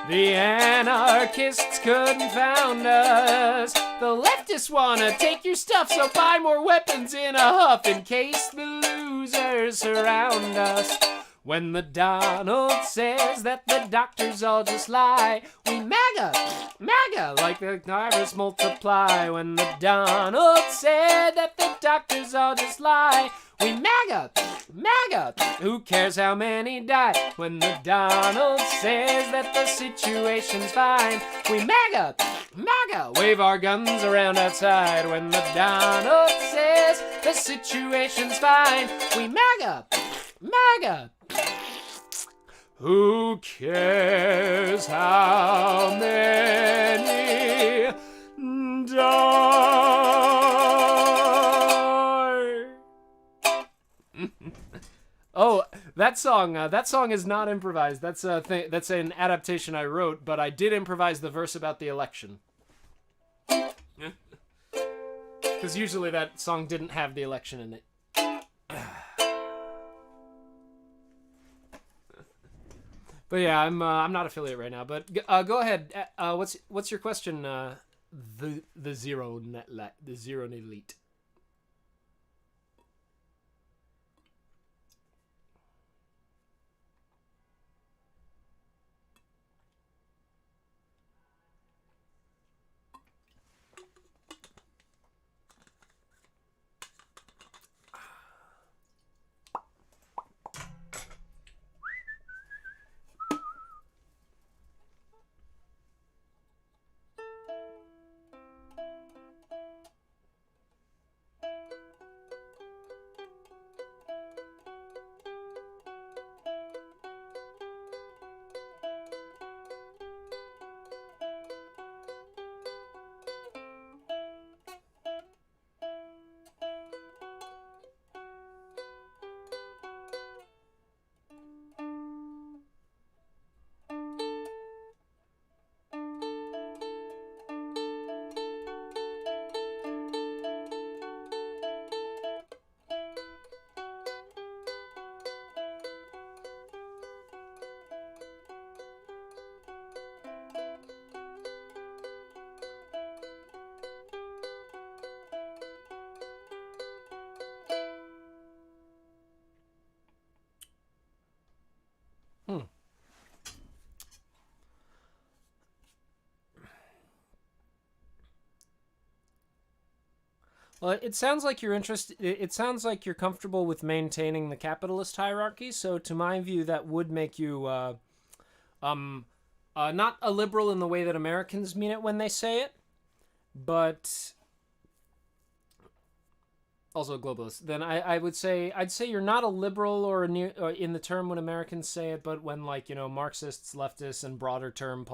[SPEAKER 1] The anarchists couldn't found us. The leftists wanna take your stuff, so buy more weapons in a huff in case the losers surround us. When the Donald says that the doctors all just lie, we MAGA, like the virus multiply. When the Donald said that the doctors all just lie, we MAGA. Who cares how many die? When the Donald says that the situation's fine, we MAGA. Wave our guns around outside. When the Donald says the situation's fine, we MAGA. Who cares how many die? Oh, that song is not improvised. That's an adaptation I wrote, but I did improvise the verse about the election. Because usually that song didn't have the election in it. But yeah, I'm not affiliate right now. But go ahead. What's your question? The zero elite. Well, it sounds like you're interested. It sounds like you're comfortable with maintaining the capitalist hierarchy. So, to my view, that would make you, not a liberal in the way that Americans mean it when they say it, but Also a globalist. Then I'd say you're not a liberal or a near or in the term when Americans say it, but when like Marxists, leftists, and broader term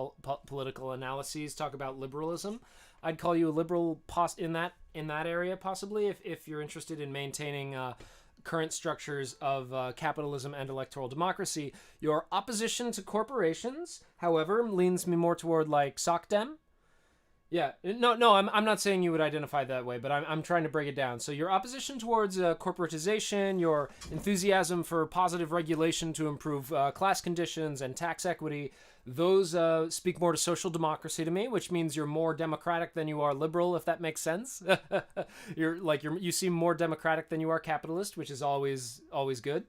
[SPEAKER 1] political analyses talk about liberalism, I'd call you a liberal in that area possibly if you're interested in maintaining current structures of capitalism and electoral democracy. Your opposition to corporations, however, leans me more toward like SocDem. Yeah, no, I'm not saying you would identify that way, but I'm trying to break it down. So your opposition towards corporatization, your enthusiasm for positive regulation to improve class conditions and tax equity, those speak more to social democracy to me, which means you're more democratic than you are liberal, if that makes sense. You seem more democratic than you are capitalist, which is always good.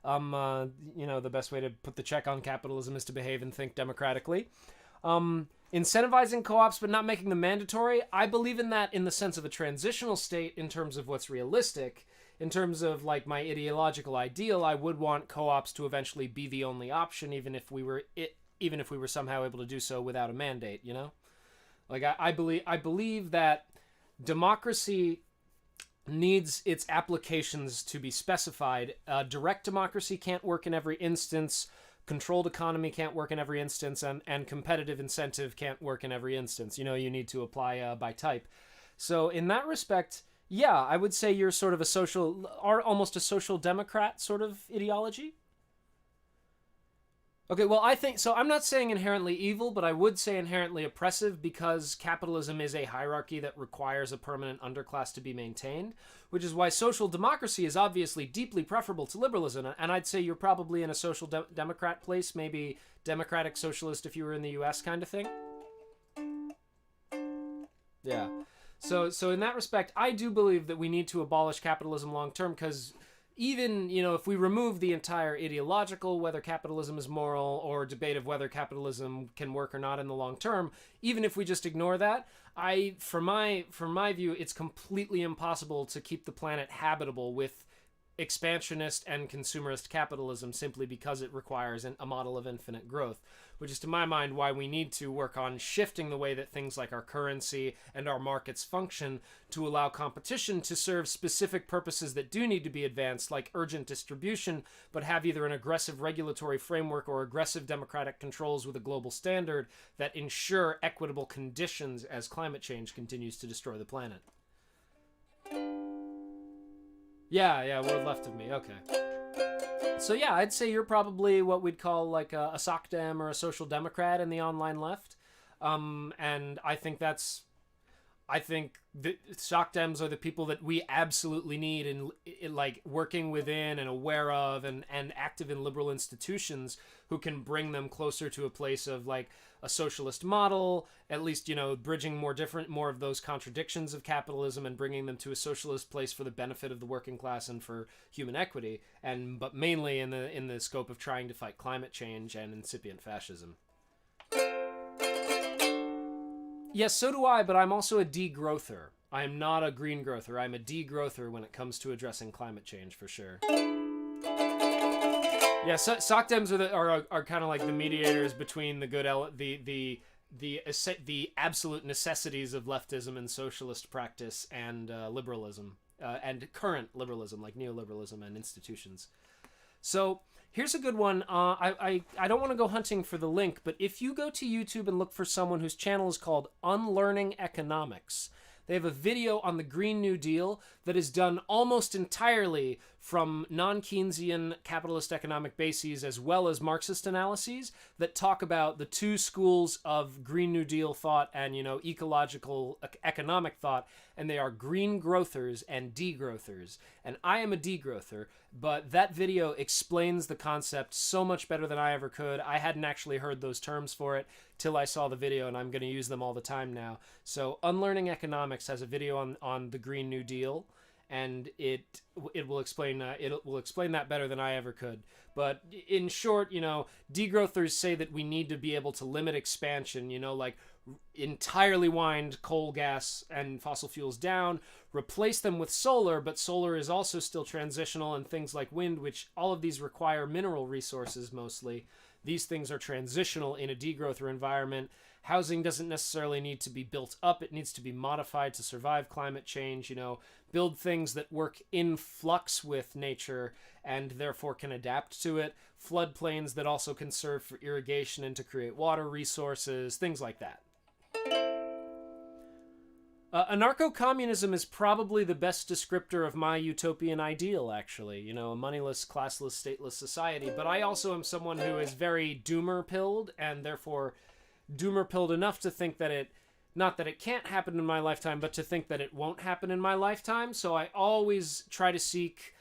[SPEAKER 1] The best way to put the check on capitalism is to behave and think democratically. Incentivizing co-ops but not making them mandatory, I believe in that in the sense of a transitional state in terms of what's realistic. In terms of like my ideological ideal, I would want co-ops to eventually be the only option, even if we were somehow able to do so without a mandate, Like I believe that democracy needs its applications to be specified. Direct democracy can't work in every instance. Controlled economy can't work in every instance, and competitive incentive can't work in every instance. You need to apply by type. So in that respect, yeah, I would say you're sort of almost a social democrat sort of ideology. Okay, well, I think so. I'm not saying inherently evil, but I would say inherently oppressive because capitalism is a hierarchy that requires a permanent underclass to be maintained, which is why social democracy is obviously deeply preferable to liberalism. And I'd say you're probably in a social democrat place, maybe democratic socialist if you were in the US kind of thing. Yeah. So in that respect, I do believe that we need to abolish capitalism long term because even, if we remove the entire ideological, whether capitalism is moral, or debate of whether capitalism can work or not in the long term, even if we just ignore that, from my view, it's completely impossible to keep the planet habitable with expansionist and consumerist capitalism simply because it requires a model of infinite growth, which is to my mind why we need to work on shifting the way that things like our currency and our markets function to allow competition to serve specific purposes that do need to be advanced, like urgent distribution, but have either an aggressive regulatory framework or aggressive democratic controls with a global standard that ensure equitable conditions as climate change continues to destroy the planet. Yeah, word left of me. Okay. So yeah, I'd say you're probably what we'd call like a SocDem or a social democrat in the online left. And I think the SocDems are the people that we absolutely need in like working within and aware of and active in liberal institutions who can bring them closer to a place of like a socialist model, at least, bridging more of those contradictions of capitalism and bringing them to a socialist place for the benefit of the working class and for human equity, but mainly in the scope of trying to fight climate change and incipient fascism. Yes, so do I, but I'm also a degrowther. I am not a green growther. I'm a degrowther when it comes to addressing climate change, for sure. Yeah, SocDems are kind of like the mediators between the absolute necessities of leftism and socialist practice and liberalism and current liberalism, like neoliberalism and institutions. So here's a good one. I don't want to go hunting for the link, but if you go to YouTube and look for someone whose channel is called Unlearning Economics, they have a video on the Green New Deal that is done almost entirely from non-Keynesian capitalist economic bases as well as Marxist analyses that talk about the two schools of Green New Deal thought and, ecological economic thought, and they are green growthers and degrowthers. And I am a degrowther, but that video explains the concept so much better than I ever could. I hadn't actually heard those terms for it till I saw the video, and I'm going to use them all the time now. So Unlearning Economics has a video on the Green New Deal, and it will explain that better than I ever could. But in short, degrowthers say that we need to be able to limit expansion, like entirely wind coal, gas, and fossil fuels down, replace them with solar, but solar is also still transitional, and things like wind, which all of these require mineral resources mostly. these things are transitional in a degrowth environment. Housing doesn't necessarily need to be built up. It needs to be modified to survive climate change, build things that work in flux with nature and therefore can adapt to it. Floodplains that also can serve for irrigation and to create water resources, things like that. Anarcho-communism is probably the best descriptor of my utopian ideal, actually. A moneyless, classless, stateless society. But I also am someone who is very doomer-pilled, and therefore doomer-pilled enough to think that not that it can't happen in my lifetime, but to think that it won't happen in my lifetime. So I always try to seek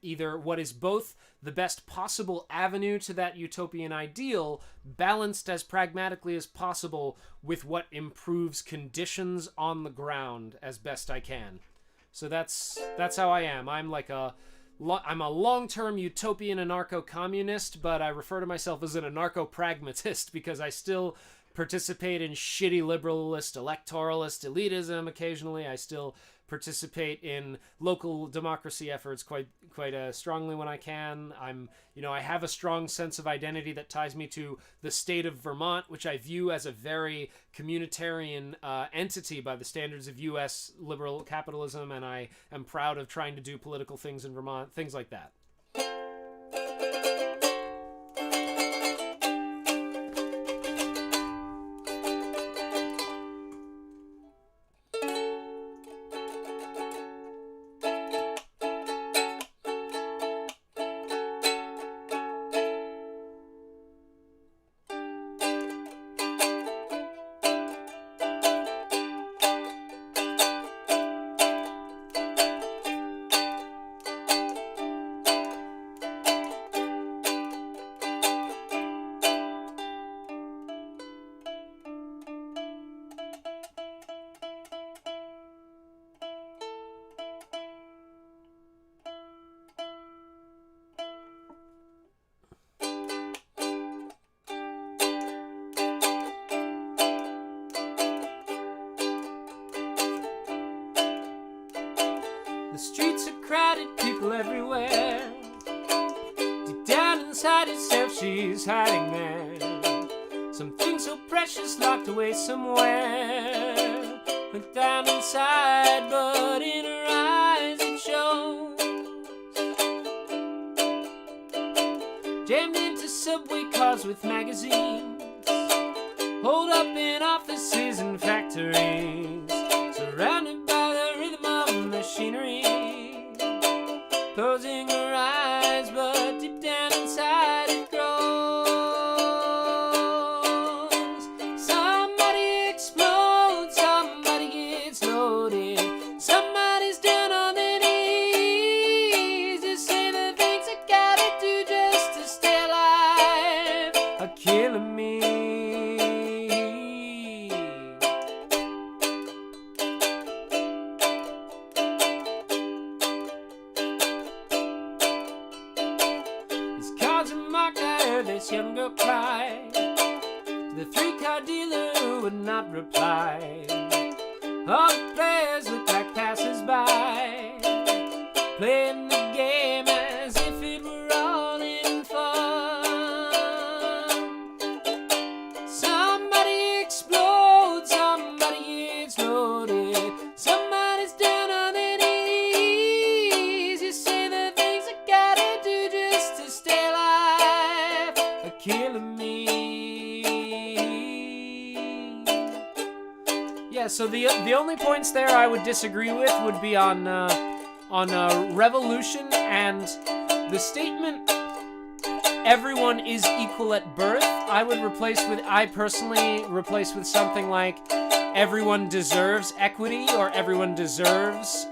[SPEAKER 1] either what is both the best possible avenue to that utopian ideal, balanced as pragmatically as possible with what improves conditions on the ground as best I can. So that's how I am. I'm a long-term utopian anarcho-communist, but I refer to myself as an anarcho-pragmatist because I still participate in shitty liberalist, electoralist elitism occasionally. I still participate in local democracy efforts quite strongly when I can. I have a strong sense of identity that ties me to the state of Vermont, which I view as a very communitarian entity by the standards of U.S. liberal capitalism, and I am proud of trying to do political things in Vermont, things like that. The streets are crowded, people everywhere. Deep down inside herself, she's hiding there. Something so precious locked away somewhere. Went down inside, but in her eyes it shows. Jammed into subway cars with magazines, holed up in offices and factories, surrounded by the rhythm of machinery. Closing her eyes, but deep down inside it grows. Somebody explodes, somebody gets loaded, somebody's down on their knees to say the things I gotta do just to stay alive are killing me. This young girl cried to the 3-car dealer who would not reply. All the players looked like passers-by, playing the game as if it were all in fun. Somebody explodes, somebody gets loaded, somebody's down on their knees. You say the things I gotta do just to stay alive are killing me. Yeah, so the only points there I would disagree with would be on revolution and the statement everyone is equal at birth. I personally replace with something like everyone deserves equity or everyone deserves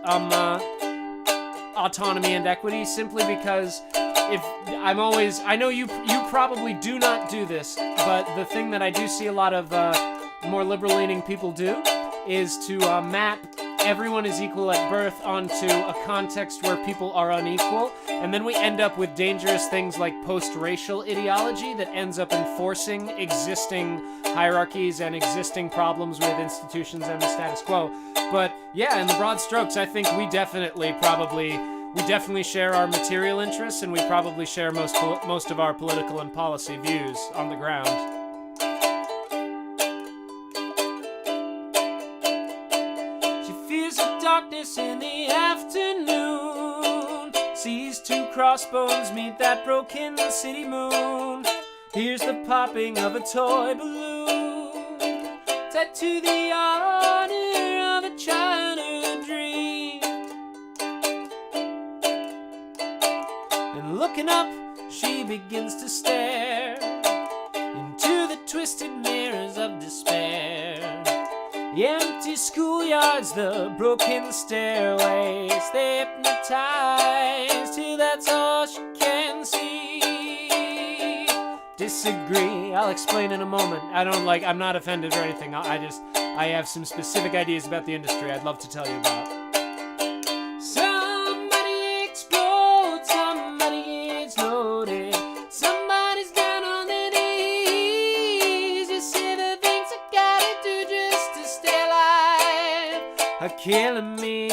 [SPEAKER 1] autonomy and equity, simply because I know you probably do not do this, but the thing that I do see a lot of more liberal-leaning people do is to map everyone is equal at birth onto a context where people are unequal, and then we end up with dangerous things like post-racial ideology that ends up enforcing existing hierarchies and existing problems with institutions and the status quo. But yeah, in the broad strokes, I think we definitely probably we definitely share our material interests, and we probably share most of our political and policy views on the ground. She fears the darkness in the afternoon, sees two crossbones meet that broken city moon, hears the popping of a toy balloon, tied to the honor of a childhood dream. And looking up, she begins to stare into the twisted mirrors of despair. The empty schoolyards, the broken stairways, they hypnotize till that's all she can see. Disagree, I'll explain in a moment. I'm not offended or anything. I have some specific ideas about the industry I'd love to tell you about. Somebody explodes, somebody gets loaded, somebody's down on their knees. You see the things I gotta do just to stay alive are killing me.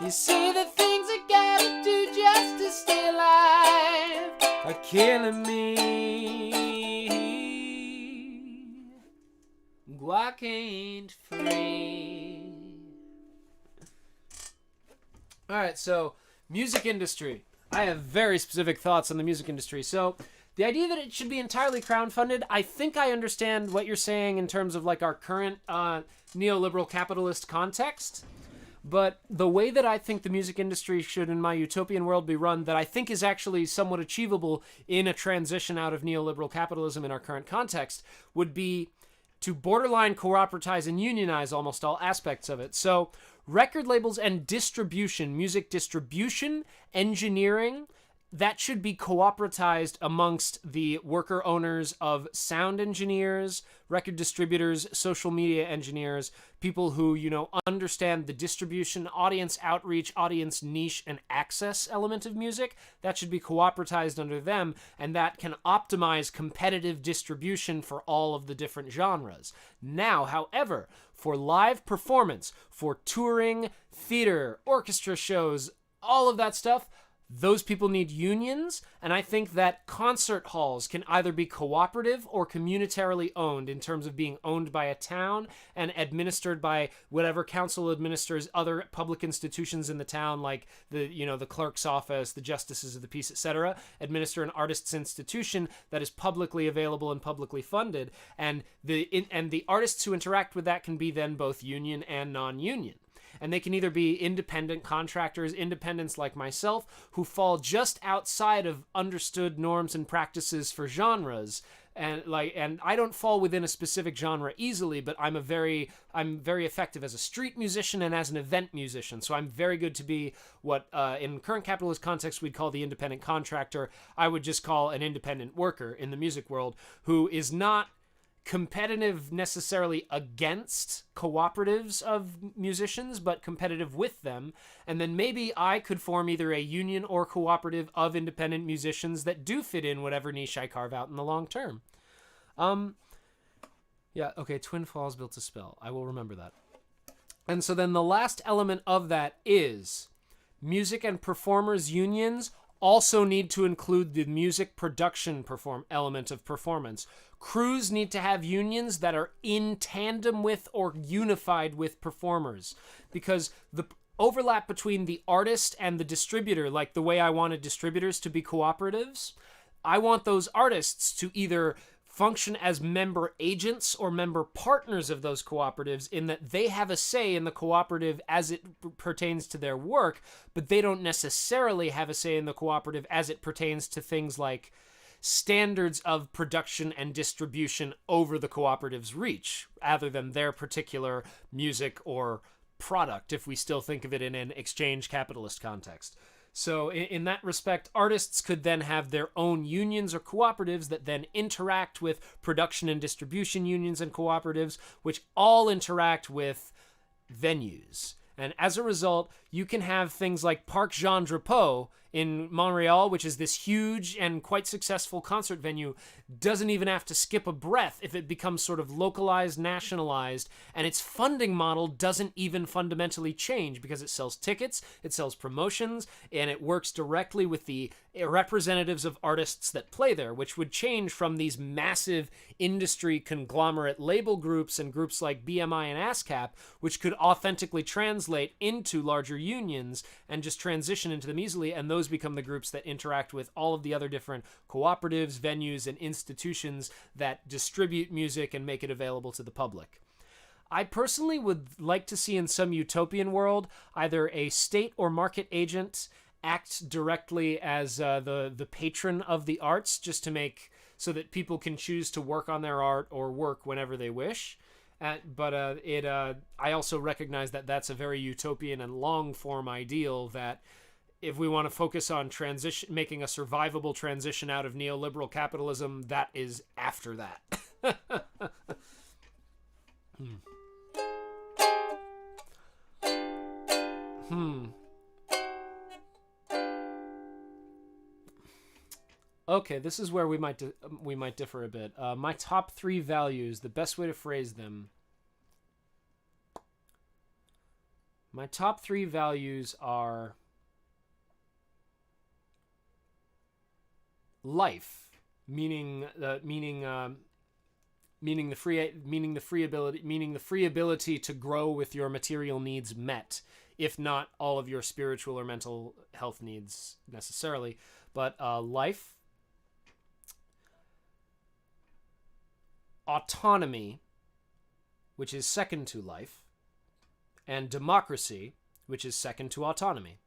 [SPEAKER 1] You see the things I gotta do just to stay alive are killing me. Guac ain't free. Alright, so music industry. I have very specific thoughts on the music industry. So the idea that it should be entirely crowdfunded, I think I understand what you're saying in terms of like our current neoliberal capitalist context. But the way that I think the music industry should, in my utopian world, be run, that I think is actually somewhat achievable in a transition out of neoliberal capitalism in our current context, would be to borderline cooperatize and unionize almost all aspects of it. So record labels and distribution, music distribution, engineering, that should be cooperatized amongst the worker owners of sound engineers, record distributors, social media engineers, people who, understand the distribution, audience outreach, audience niche, and access element of music. That should be cooperatized under them, and that can optimize competitive distribution for all of the different genres. Now, however, for live performance, for touring, theater, orchestra shows, all of that stuff, those people need unions, and I think that concert halls can either be cooperative or communitarily owned in terms of being owned by a town and administered by whatever council administers other public institutions in the town, like the clerk's office, the justices of the peace, etc. Administer an artist's institution that is publicly available and publicly funded, and the artists who interact with that can be then both union and non-union. And they can either be independent contractors, independents like myself, who fall just outside of understood norms and practices for genres. And I don't fall within a specific genre easily, but I'm very effective as a street musician and as an event musician. So I'm very good to be what in current capitalist context we'd call the independent contractor. I would just call an independent worker in the music world who is not competitive necessarily against cooperatives of musicians, but competitive with them. And then maybe I could form either a union or cooperative of independent musicians that do fit in whatever niche I carve out in the long term. Twin Falls built a spell. I will remember that. And so then the last element of that is music and performers unions also need to include the music production element of performance. Crews need to have unions that are in tandem with or unified with performers, because the overlap between the artist and the distributor, like the way I wanted distributors to be cooperatives, I want those artists to either function as member agents or member partners of those cooperatives, in that they have a say in the cooperative as it pertains to their work, but they don't necessarily have a say in the cooperative as it pertains to things like standards of production and distribution over the cooperative's reach, rather than their particular music or product, if we still think of it in an exchange capitalist context. So in that respect, artists could then have their own unions or cooperatives that then interact with production and distribution unions and cooperatives, which all interact with venues. And as a result, you can have things like Parc Jean Drapeau in Montreal, which is this huge and quite successful concert venue, doesn't even have to skip a breath if it becomes sort of localized, nationalized, and its funding model doesn't even fundamentally change because it sells tickets, it sells promotions, and it works directly with the representatives of artists that play there, which would change from these massive industry conglomerate label groups and groups like BMI and ASCAP, which could authentically translate into larger unions and just transition into them easily, and those become the groups that interact with all of the other different cooperatives, venues, and institutions that distribute music and make it available to the public. I personally would like to see in some utopian world either a state or market agent act directly as the patron of the arts, just to make so that people can choose to work on their art or work whenever they wish. But I also recognize that that's a very utopian and long-form ideal, that if we want to focus on making a survivable transition out of neoliberal capitalism, that is after that. Okay, this is where we might differ a bit. My top 3 values, the best way to phrase them. My top 3 values are life, meaning the free ability to grow with your material needs met, if not all of your spiritual or mental health needs necessarily, but life, autonomy, which is second to life, and democracy, which is second to autonomy.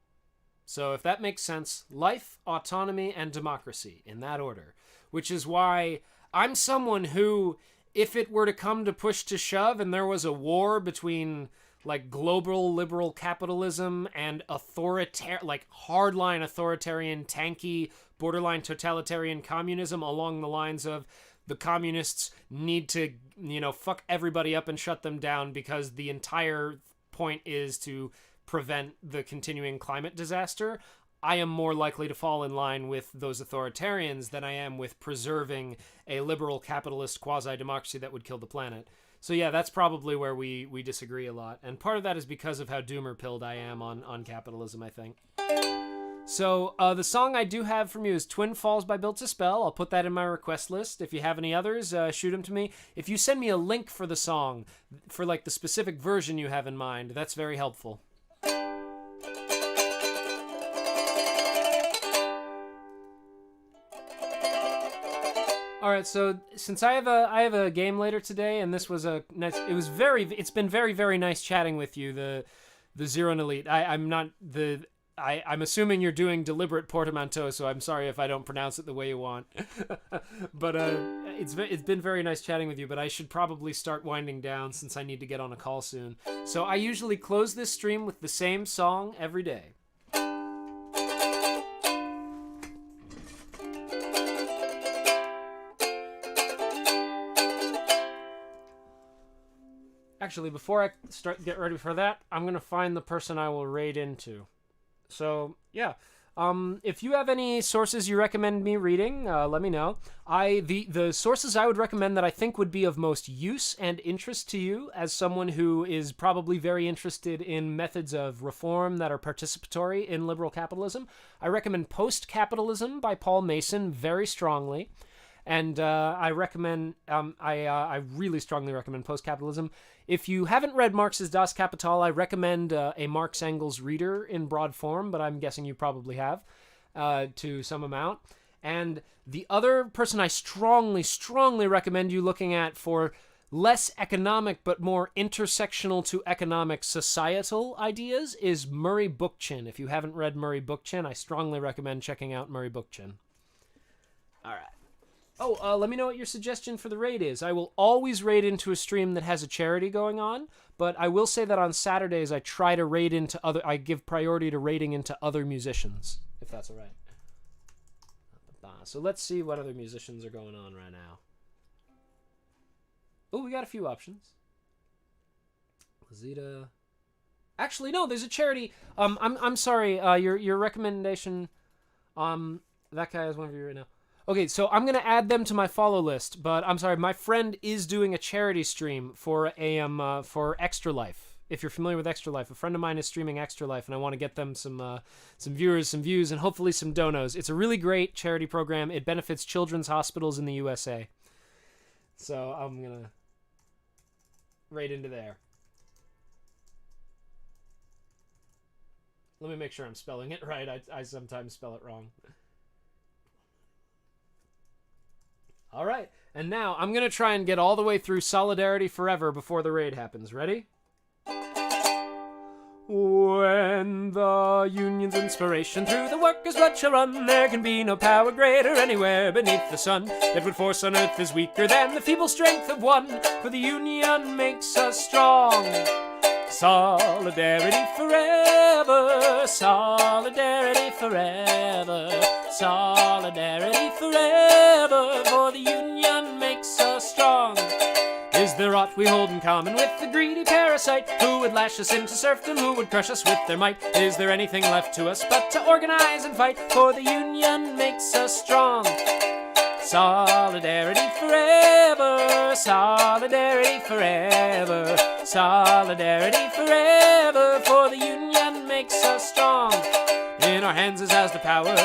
[SPEAKER 1] So if that makes sense, life, autonomy, and democracy, in that order. Which is why I'm someone who, if it were to come to push to shove and there was a war between like global liberal capitalism and hardline authoritarian, tanky, borderline totalitarian communism, along the lines of the communists need to, fuck everybody up and shut them down because the entire point is to prevent the continuing climate disaster, I am more likely to fall in line with those authoritarians than I am with preserving a liberal capitalist quasi-democracy that would kill the planet. So yeah, that's probably where we disagree a lot. And part of that is because of how doomer-pilled I am on capitalism, I think. So the song I do have from you is Twin Falls by Built to Spell. I'll put that in my request list. If you have any others, shoot them to me. If you send me a link for the song, for like the specific version you have in mind, that's very helpful. All right, so since I have a game later today, and this was a nice, it's been very, very nice chatting with you, the Zero and Elite. I'm assuming you're doing deliberate portmanteau, so I'm sorry if I don't pronounce it the way you want. But it's been very nice chatting with you, but I should probably start winding down since I need to get on a call soon. So I usually close this stream with the same song every day. Actually, before I get ready for that, I'm going to find the person I will raid into. So, yeah. If you have any sources you recommend me reading, let me know. The sources I would recommend that I think would be of most use and interest to you as someone who is probably very interested in methods of reform that are participatory in liberal capitalism, I recommend Post-Capitalism by Paul Mason very strongly. And I really strongly recommend Post-Capitalism. If you haven't read Marx's Das Kapital, I recommend a Marx Engels reader in broad form, but I'm guessing you probably have to some amount. And the other person I strongly, strongly recommend you looking at for less economic but more intersectional to economic societal ideas is Murray Bookchin. If you haven't read Murray Bookchin, I strongly recommend checking out Murray Bookchin. All right. Oh, let me know what your suggestion for the raid is. I will always raid into a stream that has a charity going on, but I will say that on Saturdays I try to raid into I give priority to raiding into other musicians, if that's all right. So let's see what other musicians are going on right now. Oh, we got a few options. Lazita. Actually, no, there's a charity. I'm sorry. Your recommendation. That guy is one of you right now. Okay, so I'm gonna add them to my follow list, but I'm sorry, my friend is doing a charity stream for for Extra Life. If you're familiar with Extra Life, a friend of mine is streaming Extra Life, and I want to get them some viewers, some views, and hopefully some donos. It's a really great charity program. It benefits children's hospitals in the USA. So I'm gonna right into there. Let me make sure I'm spelling it right. I sometimes spell it wrong. All right, and now I'm gonna try and get all the way through Solidarity Forever before the raid happens. Ready? When the union's inspiration through the workers' blood shall run, there can be no power greater anywhere beneath the sun. Every force on earth is weaker than the feeble strength of one, for the union makes us strong. Solidarity forever, solidarity forever, solidarity forever, for the union makes us strong. Is there aught we hold in common with the greedy parasite, who would lash us into serfdom, who would crush us with their might? Is there anything left to us but to organize and fight, for the union makes us strong? Solidarity forever, solidarity forever, solidarity forever, for the union makes us strong. In our hands is ours the power.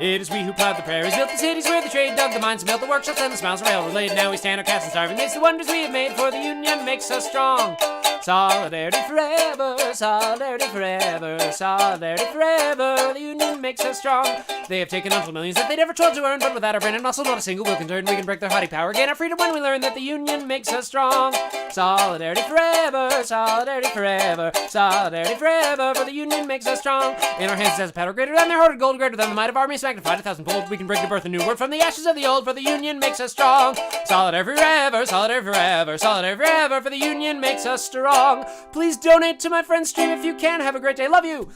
[SPEAKER 1] It is we who plowed the prairies, built the cities where the trade dug the mines, and built the workshops and the smiles of railroad laid. Now we stand our cats and starving amidst the wonders we have made, for the union makes us strong. Solidarity forever, solidarity forever, solidarity forever, the union makes us strong. They have taken untold millions that they never toiled to earn, but without our brain and muscle, not a single will can turn. We can break their haughty power, gain our freedom when we learn that the union makes us strong. Solidarity forever, solidarity forever, solidarity forever, for the union makes us strong. In our hands is a power greater than their hoarded gold, greater than the might of armies magnified 1,000-fold. We can bring to birth a new word from the ashes of the old, for the union makes us strong. Solidarity forever, solidarity forever, solidarity forever, for the union makes us strong. Please donate to my friend's stream if you can. Have a great day. Love you.